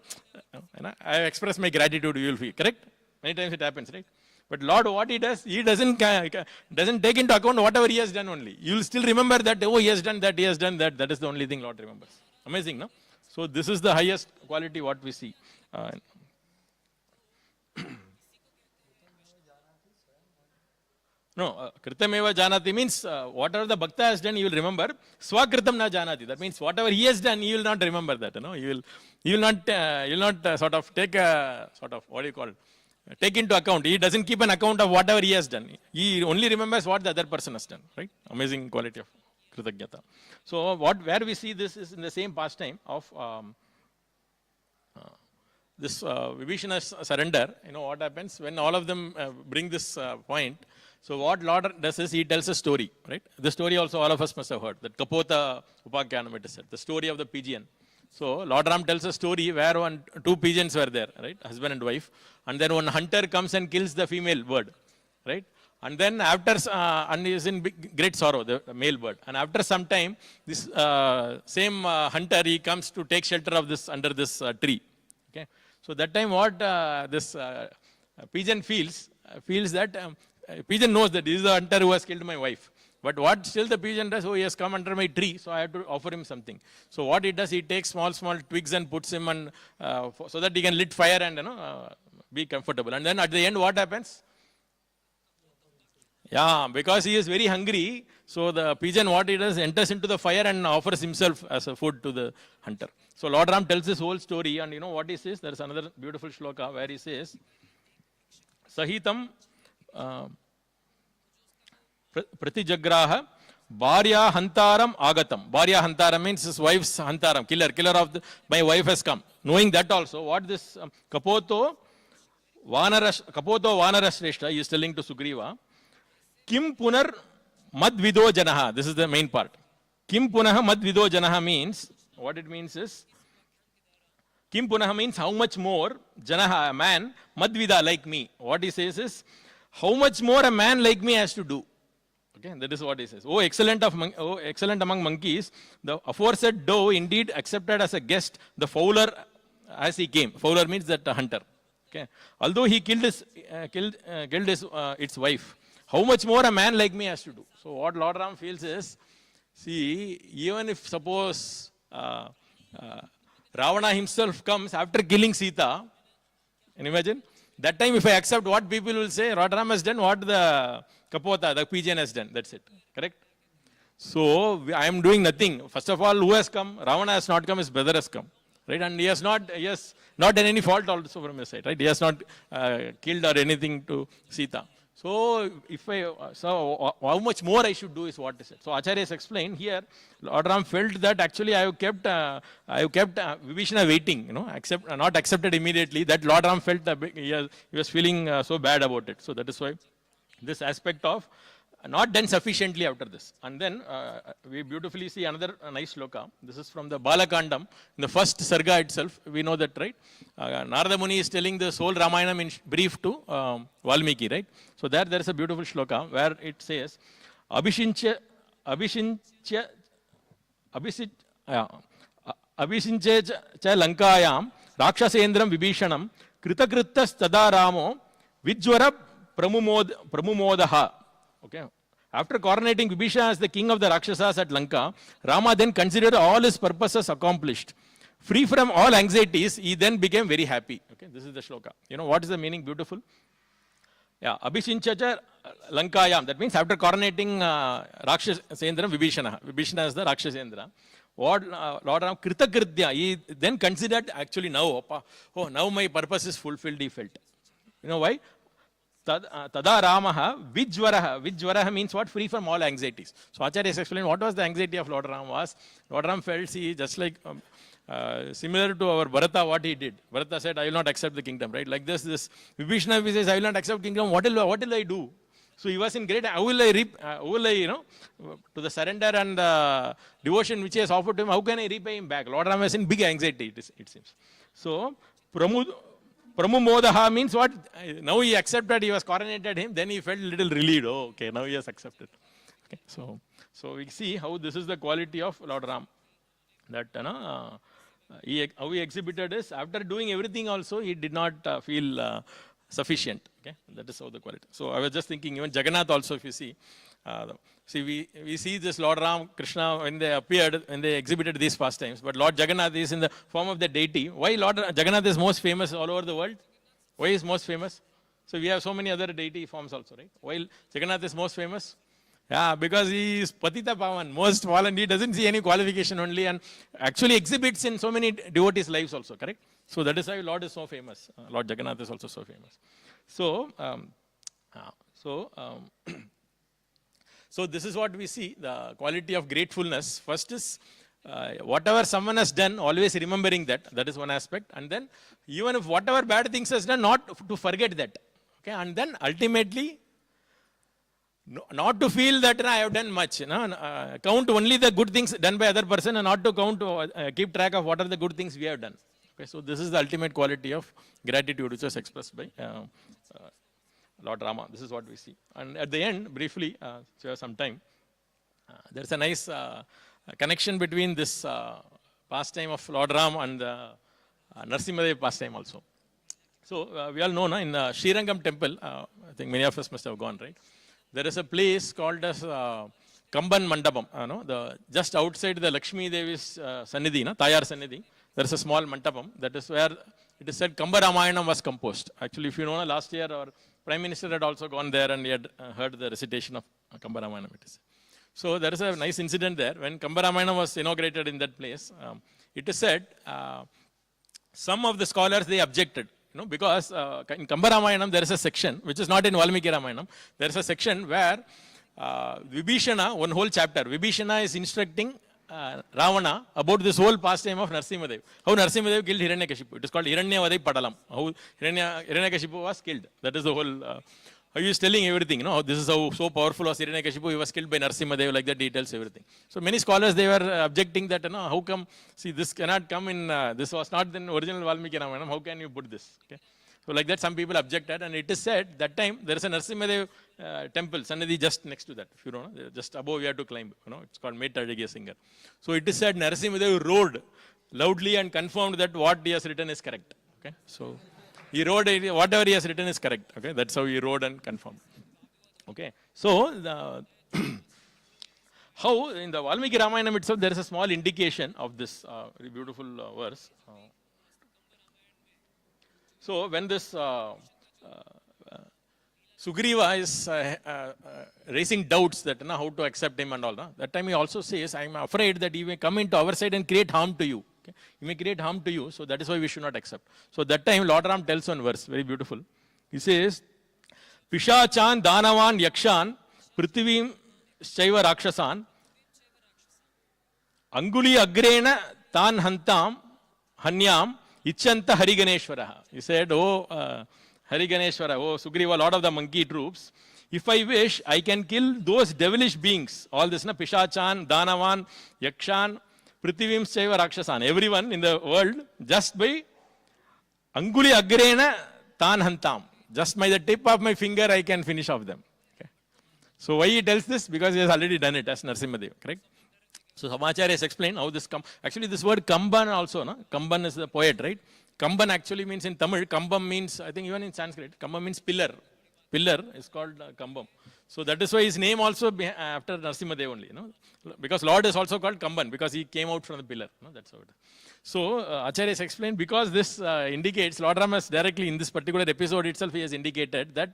have expressed my gratitude, you will feel, correct? Many times it happens, right? But Lord, what he does, he doesn't take into account whatever he has done only. You will still remember that, he has done that, he has done that. That is the only thing Lord remembers. Amazing, no? So this is the highest quality what we see. Kritameva janati means whatever the bhakta has done, he will remember. Swakritam na janati. That means whatever he has done, he will not remember that. He will not sort of take what do you call it? Take into account. He doesn't keep an account of whatever he has done. He only remembers what the other person has done. Right? Amazing quality of Kritagyata. So where we see this is in the same pastime of this Vibhishana's surrender. What happens when all of them bring this point. So what Lord does is he tells a story. Right? The story also all of us must have heard. That Kapota Upakyanam, it is said. The story of the pigeon. So Lord Ram tells a story where two pigeons were there, right? Husband and wife. And then one hunter comes and kills the female bird, right? And then after, and he is in great sorrow, the male bird. And after some time, this same hunter, he comes to take shelter of this, under this tree. Okay. So that time what this pigeon feels that, pigeon knows that this is the hunter who has killed my wife. But what still the pigeon does, he has come under my tree, so I have to offer him something. So what he does, he takes small twigs and puts him on, so that he can lit fire and be comfortable. And then at the end, what happens? Yeah, because he is very hungry, so the pigeon, what he does, enters into the fire and offers himself as a food to the hunter. So Lord Ram tells this whole story, and what he says, there is another beautiful shloka where he says, Sahitam Pratijagraha Bharya Hantaram Agatam. Bharya Hantaram means his wife's Hantaram, killer of my wife has come. Knowing that also, what this Kapoto Vanara Shrestha, he is telling to Sugriva, Kim Punar Madvido Janaha. This is the main part. Kim Punaha Madvido Janaha means, what it means is, Kim punaha means how much more janaha, a man, madvida like me. What he says is, how much more a man like me has to do. Okay, that is what he says. Oh, excellent among monkeys, the aforesaid doe indeed accepted as a guest the fowler as he came. Fowler means that hunter. Okay, although he killed its wife. How much more a man like me has to do? So what Lord Ram feels is, see, even if suppose Ravana himself comes after killing Sita, can you imagine? That time if I accept what people will say, Lord Ram has done what the Kapota, the pigeon has done. That's it. Correct? So I am doing nothing. First of all, who has come? Ravana has not come, his brother has come. Right? And he has not done any fault also from his side. Right? He has not killed or anything to Sita. So, how much more I should do is what is it. So, Acharya has explained here, Lord Ram felt that actually I have kept Vibhishana waiting, not accepted immediately. That Lord Ram felt that he was feeling so bad about it. So, that is why this aspect of not done sufficiently after this. And then we beautifully see another nice shloka. This is from the Balakandam, in the first Sarga itself. We know that, right? Narada Muni is telling the whole Ramayana in brief to Valmiki, right? So there is a beautiful shloka where it says, Abhishinche cha Lankayam Rakshasendram Vibhishanam Kritakrittas tada Ramo Vijwara Pramumodaha. Okay. After coronating Vibhisha as the king of the Rakshasas at Lanka, Rama then considered all his purposes accomplished. Free from all anxieties, he then became very happy. Okay, this is the shloka. You know what is the meaning? Beautiful. Yeah, Abhishinchacha Lankayam. That means after coronating Rakshasendra Vibhishana. Vibhishana is the Rakshasendra. What Lord Ram Kritakritya, he then considered actually now, now my purpose is fulfilled, he felt. You know why? Tada Ramaha Vijwaraha means what? Free from all anxieties. So Acharya has explained what was the anxiety of Lord Ram was. Lord Ram felt, see, just like similar to our Bharata, what he did. Bharata said, I will not accept the kingdom, right? Like this Vibhishana says, I will not accept kingdom. What will I do? So he was in great, how will I, to the surrender and devotion which he has offered to him, how can I repay him back? Lord Ram was in big anxiety, it seems. So, Pramumodaha means what? Now he accepted, he was coronated him, then he felt a little relieved. Oh, okay, now he has accepted. Okay, so we see how this is the quality of Lord Ram. That, how he exhibited is, after doing everything also, he did not feel sufficient. Okay, that is how the quality. So I was just thinking, even Jagannath also, if you see, we see this Lord Ram, Krishna, when they appeared, when they exhibited these pastimes, but Lord Jagannath is in the form of the deity. Why Lord Jagannath is most famous all over the world? Why is most famous? So we have so many other deity forms also, right? Why Jagannath is most famous? Yeah, because he is Patita Pavan, most fallen. He doesn't see any qualification only and actually exhibits in so many devotees' lives also, correct? So that is why Lord is so famous. Lord Jagannath is also so famous. So this is what we see, the quality of gratefulness. First is whatever someone has done, always remembering that. That is one aspect. And then even if whatever bad things has done, not to forget that. Okay. And then ultimately, not to feel that I have done much. Count only the good things done by other person and not to keep track of what are the good things we have done. Okay. So this is the ultimate quality of gratitude which was expressed by Lord Rama. This is what we see. And at the end, briefly, so you have some time, there's a nice connection between this pastime of Lord Ram and the Narasimhadev pastime also. So we all know in Srirangam temple, I think many of us must have gone, right? There is a place called as Kamban Mandapam. Just outside the Lakshmi Devi's Sannidhi, Tayar Sannidhi, there is a small Mandapam. That is where it is said Kamba Ramayanam was composed. Actually, if you know, last year our Prime Minister had also gone there and he had heard the recitation of Kamba Ramayanam. So there is a nice incident there. When Kamba Ramayanam was inaugurated in that place, it is said some of the scholars, they objected. Because in Kamba Ramayanam there is a section, which is not in Valmiki Ramayanam. There is a section where Vibhishana, one whole chapter, Vibhishana is instructing Ravana about this whole pastime of Narasimhadev. How Narasimhadev killed Hiranyakashipu. It is called Hiranyavadai Padalam. How Hiranyakashipu was killed. That is the whole He is telling everything, this is how so powerful was Hiranyakashipu, he was killed by Narasimhadev, like that he tells everything. So many scholars, they were objecting that, how come, see this cannot come in, this was not in original Valmiki Ramayana, how can you put this? Okay. So like that some people objected, and it is said that time there is a Narasimhadev temple, Sannidhi just next to that, if you don't know, just above you have to climb, it's called Metadagiya Singer. So it is said Narasimhadev rode loudly and confirmed that what he has written is correct. Okay. So he wrote, whatever he has written is correct. Okay, that's how he wrote and confirmed. Okay, so how in the Valmiki Ramayana itself there is a small indication of this very beautiful verse. So when this Sugriva is raising doubts that how to accept him and all, that time he also says, I am afraid that he may come into our side and create harm to you. Okay? He may create harm to you, so that is why we should not accept. So that time Lord Ram tells one verse, very beautiful. He says, Pishachan, Danavan, Yakshan, Prithivim, Shaiva Rakshasan, Anguli Agrena, Tan Hantam, Hanyam, Ichanta Hariganeshwara. He said, oh Hariganeshwara, oh Sugriva, Lord of the monkey troops, if I wish, I can kill those devilish beings. All this, Pishachan, Danavan, Yakshan, Prithivim Shaiva Rakshasan, everyone in the world, just by Anguli Agrena Tan Hantam. Just by the tip of my finger, I can finish off them. Okay. So why he tells this? Because he has already done it as Narasimhadev, correct? So Samacharya has explained how this comes. Actually, this word Kamban also, Kamban is the poet, right? Kamban actually means in Tamil, Kambam means, I think even in Sanskrit, Kambam means pillar. Pillar is called Kambam. So that is why his name also after Narasimhadev only, because Lord is also called Kamban because he came out from the pillar. That's how it is. So Acharya has explained, because this indicates, Lord Ram has directly in this particular episode itself, he has indicated that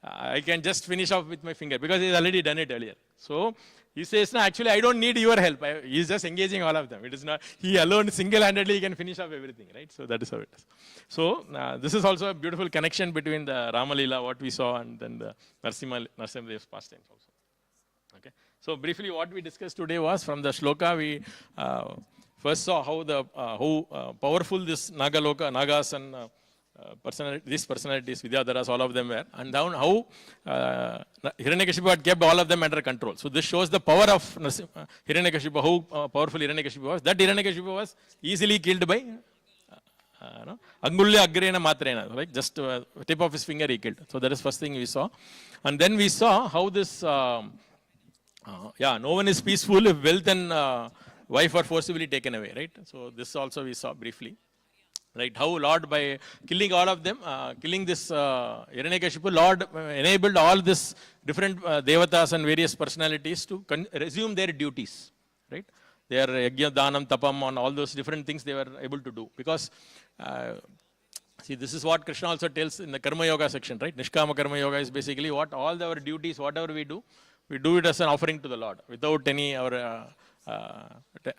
I can just finish off with my finger because he has already done it earlier. So he says, no, actually I don't need your help. He is just engaging all of them. It is not, he alone single-handedly can finish off everything, right? So that is how it is. So this is also a beautiful connection between the Rama Leela, what we saw, and then the Narasimhadev's pastimes also. Okay. So briefly what we discussed today was from the shloka, we first saw how powerful this Nagaloka, Nagas and these personalities, Vidyadharas, all of them were, and down how Hiranyakashipu had kept all of them under control. So this shows the power of Hiranyakashipu, how powerful Hiranyakashipu was. That Hiranyakashipu was easily killed by Angulya Agrena Matrena, like just tip of his finger he killed. So that is first thing we saw. And then we saw how this, no one is peaceful if wealth and wife are forcibly taken away, right? So this also we saw briefly. Right, how Lord, by killing all of them, killing this Hiranyakashipu, Lord enabled all this different devatas and various personalities to resume their duties. Right, their yajna, dhanam, tapam, and all those different things they were able to do. Because, see, this is what Krishna also tells in the Karma Yoga section, right? Nishkama Karma Yoga is basically what all our duties, whatever we do it as an offering to the Lord, without any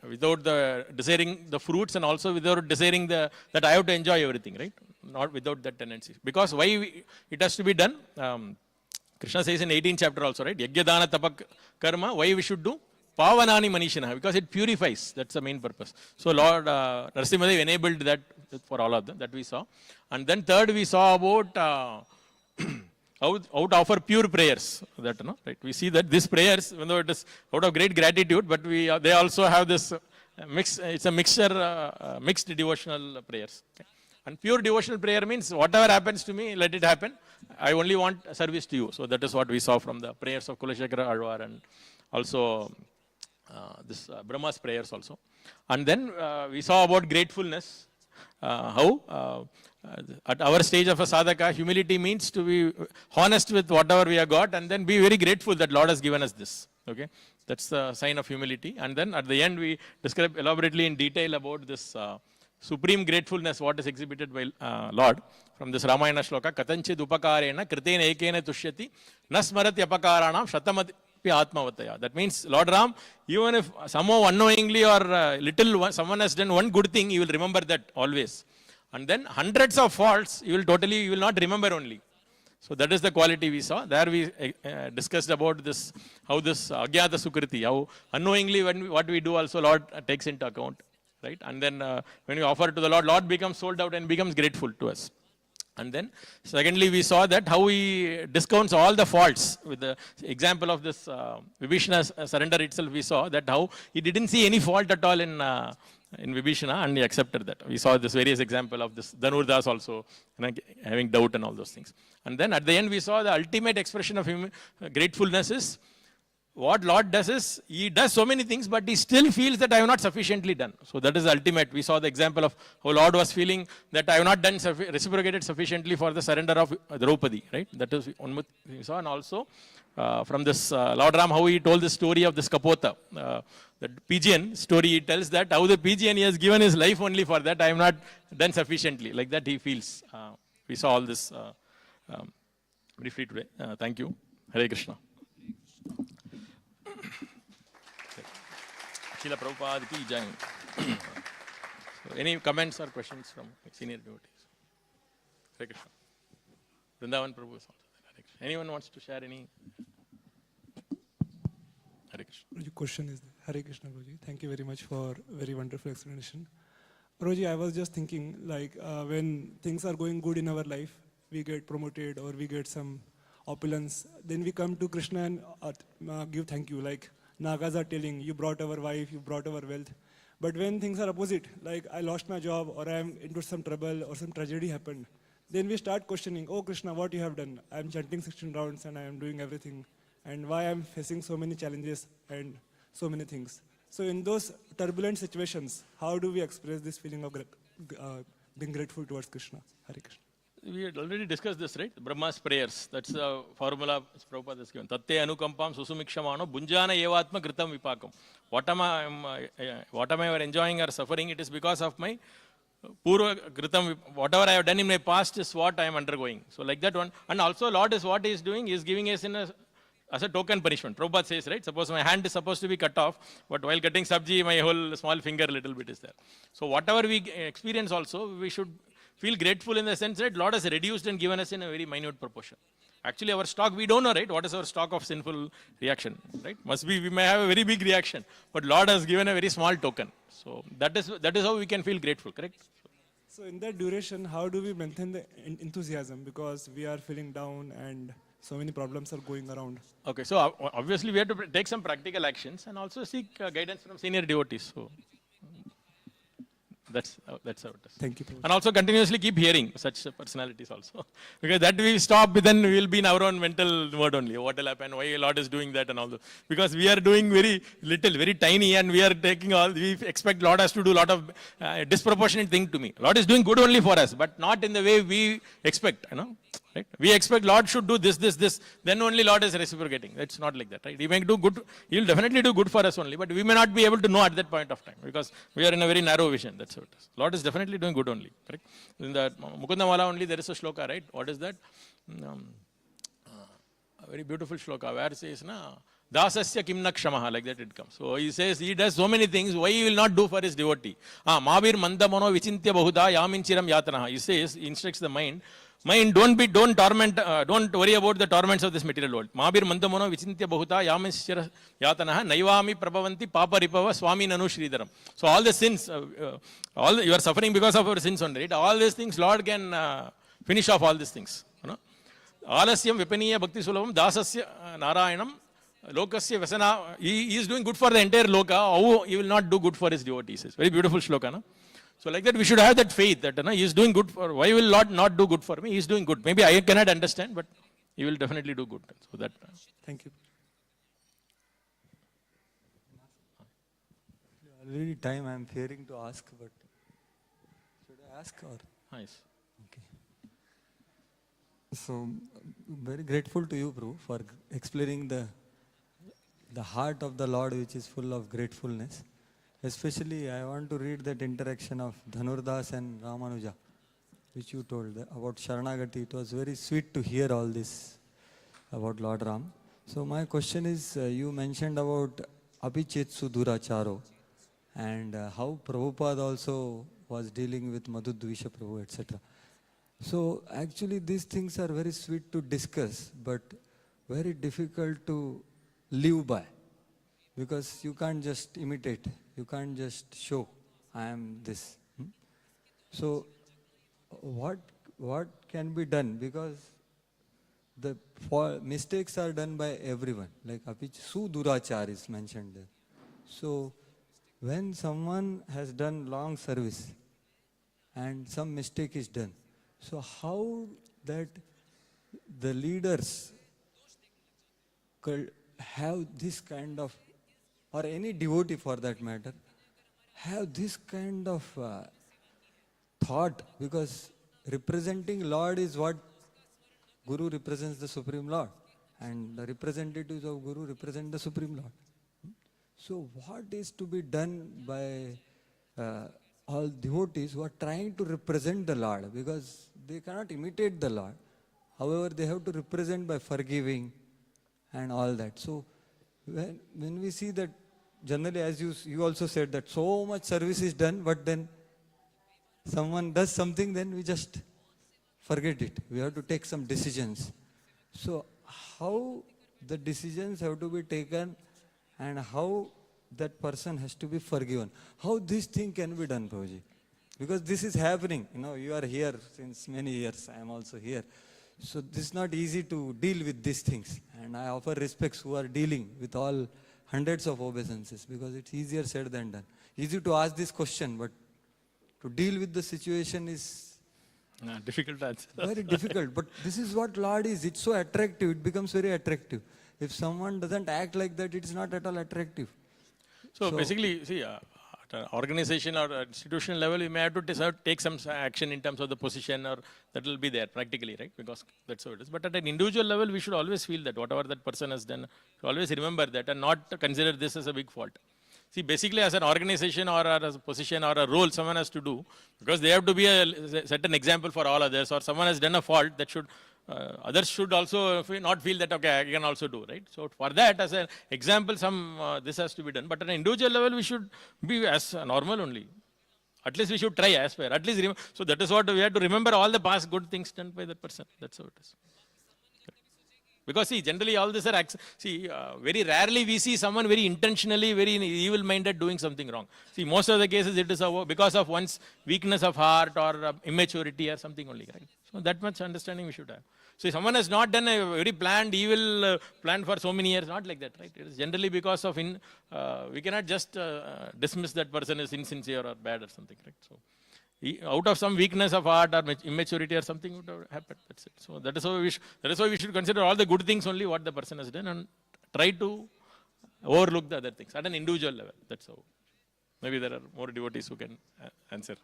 without the desiring the fruits, and also without desiring that I have to enjoy everything, right? Not without that tendency. Because why it has to be done? Krishna says in 18th chapter also, right? Yajna dana tapak karma, why we should do? Pavanani manishana, because it purifies. That's the main purpose. So Lord Narasimhadev enabled that for all of them, that we saw. And then third we saw about how to offer pure prayers. Right? We see that these prayers, even though it is out of great gratitude, but they also have this it's a mixed devotional prayers. Okay? And pure devotional prayer means whatever happens to me, let it happen. I only want service to you. So that is what we saw from the prayers of Kulashekara Alvar, and also this Brahma's prayers also. And then we saw about gratefulness, how at our stage of a sadhaka, humility means to be honest with whatever we have got, and then be very grateful that Lord has given us this. Okay, that's the sign of humility. And then at the end, we describe elaborately in detail about this supreme gratefulness, what is exhibited by Lord from this Ramayana shloka. Katanchid upakarena kritena ekena tushyati nasmarati apakaranam shatamat atmavataya. That means Lord Ram, even if somehow unknowingly or someone has done one good thing, you will remember that always. And then hundreds of faults, you will not remember only. So that is the quality we saw. There we discussed about this, how this Agyata Sukriti, how unknowingly what we do also Lord takes into account. Right? And then when we offer to the Lord, Lord becomes sold out and becomes grateful to us. And then, secondly, we saw that how he discounts all the faults. With the example of this Vibhishana's surrender itself, we saw that how he didn't see any fault at all in Vibhishana, and he accepted that. We saw this various example of this Dhanurdas also, having doubt and all those things. And then at the end, we saw the ultimate expression of him, gratefulness is, what Lord does is, he does so many things, but he still feels that I have not sufficiently done. So that is the ultimate. We saw the example of how Lord was feeling that I have not done reciprocated sufficiently for the surrender of Draupadi, right? That is one we saw. And also from this Lord Ram, how he told the story of this Kapota, that pigeon story, he tells that how the pigeon, he has given his life only for that, I have not done sufficiently. Like that he feels. We saw all this briefly today. Thank you. Hare Krishna. Srila Prabhupada ki jai. So any comments or questions from senior devotees? Hare Krishna. Vrindavan Prabhu is also there. Hare Krishna. Anyone wants to share any? Hare Krishna. Your question is Hare Krishna, Guruji. Thank you very much for very wonderful explanation. Guruji, I was just thinking, like when things are going good in our life, we get promoted or we get some opulence, then we come to Krishna and give thank you. Like Nagas are telling, you brought our wife, you brought our wealth. But when things are opposite, like I lost my job or I am into some trouble or some tragedy happened, then we start questioning, oh Krishna, what you have done? I am chanting 16 rounds and I am doing everything. And why I am facing so many challenges and so many things. So in those turbulent situations, how do we express this feeling of being grateful towards Krishna? Hare Krishna. We had already discussed this, right? Brahma's prayers. That's the formula Prabhupada has given. Tatte anukampam susumikshamano bunjana evatma kritam vipakam. Whatever I am enjoying or suffering, it is because of my purva kritam. Whatever I have done in my past is what I am undergoing. So like that one. And also Lord is what he is doing. He is giving us as a token punishment. Prabhupada says, right? Suppose my hand is supposed to be cut off, but while cutting sabji, my whole small finger little bit is there. So whatever we experience also, we should feel grateful in the sense that Lord has reduced and given us in a very minute proportion. Actually, our stock, we don't know, right? What is our stock of sinful reaction, right? Must be, we may have a very big reaction, but Lord has given a very small token. So that is how we can feel grateful, correct? So in that duration, how do we maintain the enthusiasm? Because we are feeling down and so many problems are going around. Okay, so obviously we have to take some practical actions and also seek guidance from senior devotees. So that's how it is. Thank you. And also continuously keep hearing such personalities also. Because that we stop, then we will be in our own mental mode only. What will happen, why Lord is doing that and all that. Because we are doing very little, very tiny, and we are taking all, we expect Lord has to do a lot of disproportionate thing to me. Lord is doing good only for us, but not in the way we expect, you know. Right? We expect Lord should do this, then only Lord is reciprocating. It's not like that, right? He may do good, he will definitely do good for us only, but we may not be able to know at that point of time because we are in a very narrow vision. That's how it is. Lord is definitely doing good only, correct? In the Mukundamala only there is a shloka, right? What is that? A very beautiful shloka where it says, Dasasya kimna kshamaha, like that it comes. So he says he does so many things, why he will not do for his devotee? Mabir mandamano vichintya bahuda yaminchiram yatanaha. He says, he instructs the mind, don't torment, don't worry about the torments of this material world. Mabir mandamono vichintya bahuta yaminchiram yatanaha naivami prabhavanti papa ripava swami nanu shridaram. So all the sins, you are suffering because of our sins only, right? All these things, Lord can finish off all these things. You know? Alasyam vipaniya bhakti sulabam dasasya narayanam. Lokasya Vasana, he is doing good for the entire Loka, how he will not do good for his devotees. It's very beautiful shloka. No? So like that we should have that faith that he is doing good for, why will Lord not do good for me? He is doing good. Maybe I cannot understand, but he will definitely do good. So that. Thank you. Already time I am fearing to ask, but should I ask or? Nice. Okay. So, very grateful to you, Prabhu, for explaining the heart of the Lord, which is full of gratefulness. Especially, I want to read that interaction of Dhanurdas and Ramanuja, which you told about Sharanagati. It was very sweet to hear all this about Lord Ram. So my question is, you mentioned about Abhichetsu Duracharo and how Prabhupada also was dealing with Madhudvisha Prabhu, etc. So actually these things are very sweet to discuss, but very difficult to live by, because you can't just imitate, you can't just show I am this. So what what can be done, because the mistakes are done by everyone, like Sudurachar is mentioned there. So when someone has done long service and some mistake is done, so how that the leaders could have this kind of, or any devotee for that matter, have this kind of thought, because representing Lord is what Guru represents, the Supreme Lord, and the representatives of Guru represent the Supreme Lord. So what is to be done by all devotees who are trying to represent the Lord, because they cannot imitate the Lord. However, they have to represent by forgiving and all that. So when we see that, generally, as you also said, that so much service is done, but then someone does something, then we just forget it. We have to take some decisions. So how the decisions have to be taken and how that person has to be forgiven. How this thing can be done, Prabhuji? Because this is happening. You are here since many years. I am also here. So this is not easy to deal with these things. And I offer respects who are dealing with all hundreds of obeisances, because it's easier said than done. Easy to ask this question, but to deal with the situation is difficult to answer. very difficult. But this is what Lord is. It's so attractive. It becomes very attractive. If someone doesn't act like that, it's not at all attractive. So basically, see, at an organization or institutional level, we may have to take some action in terms of the position, or that will be there practically, right? Because that's how it is. But at an individual level, we should always feel that whatever that person has done, always remember that and not consider this as a big fault. See, basically as an organization or as a position or a role someone has to do, because they have to be a certain example for all others, or someone has done a fault that should, others should also not feel that, okay, I can also do, right? So for that, as an example, this has to be done. But at an individual level, we should be as normal only. At least we should try, aspire. At least, so that is what we have to remember, all the past good things done by that person. That's how it is. Because see, generally all this are, very rarely we see someone very intentionally, very evil-minded doing something wrong. See, most of the cases it is because of one's weakness of heart or immaturity or something only, right? So that much understanding we should have. So if someone has not done a very planned evil plan for so many years, not like that, right? It is generally because of, we cannot just dismiss that person as insincere or bad or something, right? So out of some weakness of heart or immaturity or something would have happened. That's it. So that is why we should consider all the good things only what the person has done and try to overlook the other things at an individual level. That's how. Maybe there are more devotees who can answer.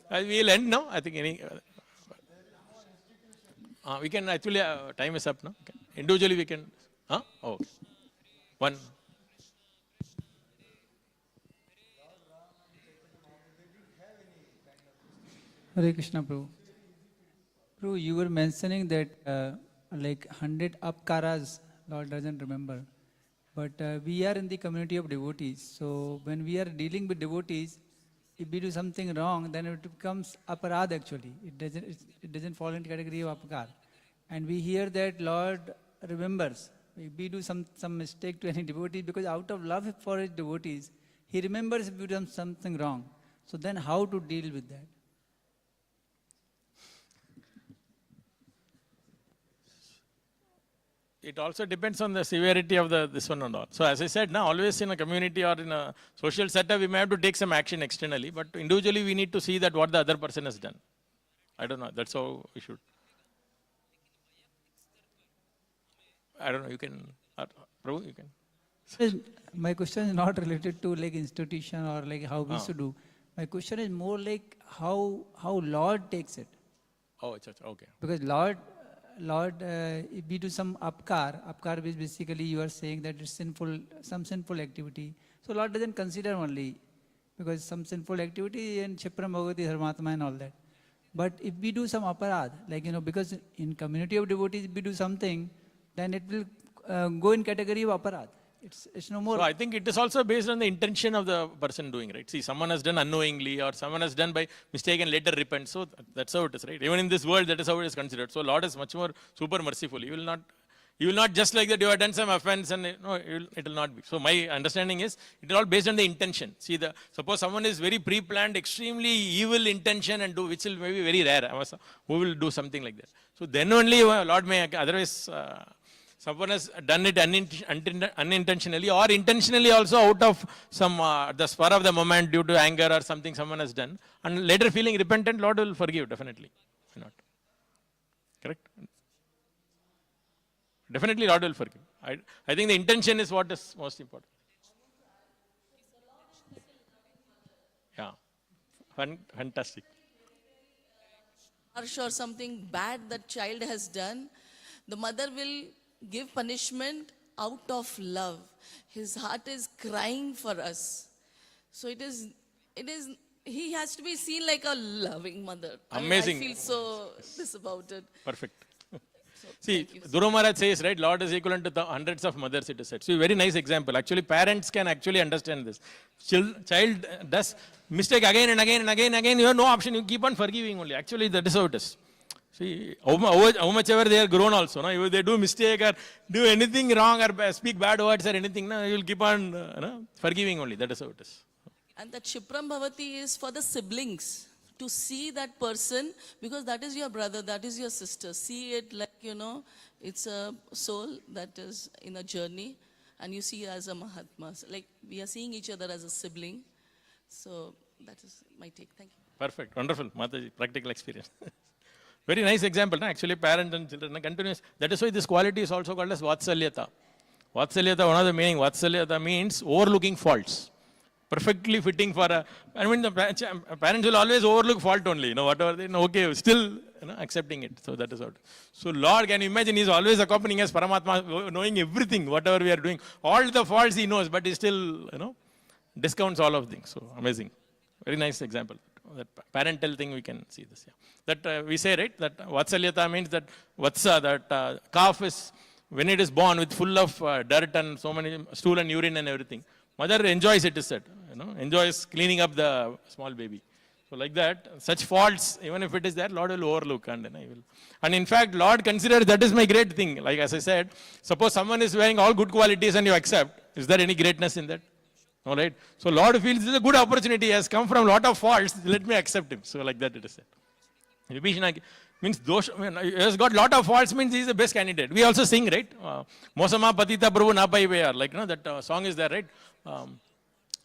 We'll end now. I think we can actually, time is up now. Okay. Individually we can. Oh, okay. One. Hare Krishna, Prabhu. Prabhu, you were mentioning that like 100 apkaras, Lord doesn't remember. But we are in the community of devotees. So when we are dealing with devotees, if we do something wrong, then it becomes aparad actually. It doesn't fall into category of apkar. And we hear that Lord remembers. If we do some mistake to any devotee, because out of love for his devotees, he remembers if we do something wrong. So then how to deal with that? It also depends on the severity of this one and all. So as I said, now always in a community or in a social setup, we may have to take some action externally, but individually we need to see that what the other person has done. I don't know. That's how we should. I don't know. You can, Prabhu, you can. My question is not related to like institution or like how we should do. My question is more like how Lord takes it. Oh, okay. Because Lord, if we do some apkar is basically you are saying that it's sinful, some sinful activity. So Lord doesn't consider only, because some sinful activity and Chipram Bhagavati Dharmatma and all that. But if we do some aparad, like, because in community of devotees, if we do something, then it will go in category of aparad. It's no more. So I think it is also based on the intention of the person doing, right? See, someone has done unknowingly or someone has done by mistake and later repent. So that's how it is, right? Even in this world, that is how it is considered. So Lord is much more super merciful. He will not You will not just like that you have done some offense and no, it will not be. So my understanding is it is all based on the intention. See, suppose someone is very pre-planned, extremely evil intention and do, which will maybe very rare. Who will do something like that? So then only Lord may, otherwise someone has done it unintentionally or intentionally also out of some the spur of the moment due to anger or something someone has done and later feeling repentant, Lord will forgive definitely. Why not? Correct? Definitely Lord will forgive. I think the intention is what is most important. Yeah, fantastic. Harsh or something bad that child has done, the mother will give punishment out of love. His heart is crying for us. So it is, he has to be seen like a loving mother. Amazing. I feel so this about it. Perfect. See, Dhruva Maharaj says, right, Lord is equivalent to the hundreds of mothers, it is said. So, very nice example. Actually, parents can actually understand this. Child does mistake again and again and again and again. You have no option. You keep on forgiving only. Actually, that is how it is. See, how much ever they are grown also. No? If they do mistake or do anything wrong or speak bad words or anything, no, you will keep on forgiving only. That is how it is. And that Shipram Bhavati is for the siblings. To see that person, because that is your brother, that is your sister. See it like, it's a soul that is in a journey and you see as a Mahatma. Like we are seeing each other as a sibling. So that is my take. Thank you. Perfect. Wonderful. Mataji, practical experience. Very nice example. No? Actually, parents and children. No? Continuous. That is why this quality is also called as Vatsalyata. Vatsalyata, one of the meaning, Vatsalyata means overlooking faults. Perfectly fitting for the parents will always overlook fault only, whatever they know, okay, still accepting it. So that is what. So Lord, can you imagine, He is always accompanying us, Paramatma, knowing everything, whatever we are doing. All the faults He knows, but He still, discounts all of things. So amazing. Very nice example. That parental thing we can see this. Yeah. That we say, right, that Vatsalyata means that Vatsa, that calf is, when it is born with full of dirt and so many stool and urine and everything. Mother enjoys it, is said, enjoys cleaning up the small baby. So like that, such faults, even if it is there, Lord will overlook and He will. And in fact, Lord considers that is my great thing. Like as I said, suppose someone is wearing all good qualities and you accept, is there any greatness in that? No, right? So Lord feels this is a good opportunity. He has come from a lot of faults. Let me accept him. So like that it is said. Vibhishana means those, he has got lot of faults means he is the best candidate. We also sing, right? Mosama patita prabhu na paiveyar. Like, that song is there, right?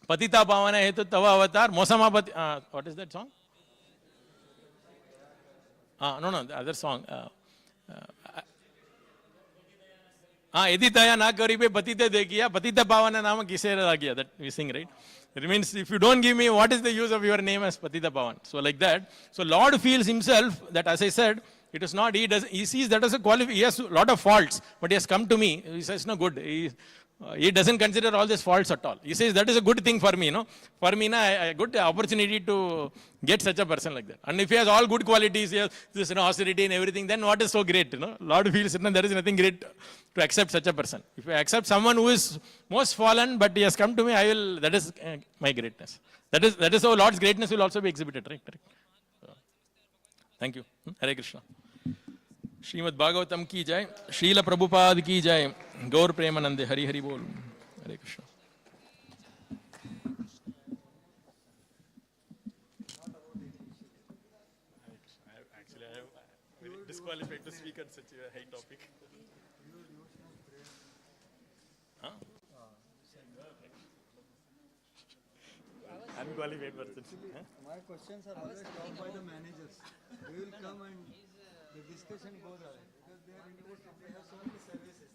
Patita pavana hetu tava avatar. Mosama pati, what is that song? No, the other song. Editaya na kari pe patite dekhiya, patita pavana nama kise lagiya. That we sing, right? It means if you don't give me, what is the use of your name as Patita Pavan? So like that. So Lord feels himself that, as I said, it is not, he sees that as a quality. He has a lot of faults, but he has come to me. He says, no, good. He doesn't consider all these faults at all. He says, that is a good thing for me. For me, a good opportunity to get such a person like that. And if he has all good qualities, he has this austerity and everything, then what is so great? Lord feels there is nothing great to accept such a person. If I accept someone who is most fallen, but he has come to me, I will, that is my greatness. That is how Lord's greatness will also be exhibited, right? Thank you. Hare Krishna. Shrimad Bhagavatam की जय, श्रील प्रभुपाद की जय, गौर प्रेमानंदे, हरि हरि बोल. हरे Krishna. Actually, I am very disqualified to speak on such a high topic. Unqualified person. My questions are always stopped by the managers. They will come and the discussion goes away because they are interested. They have so many services.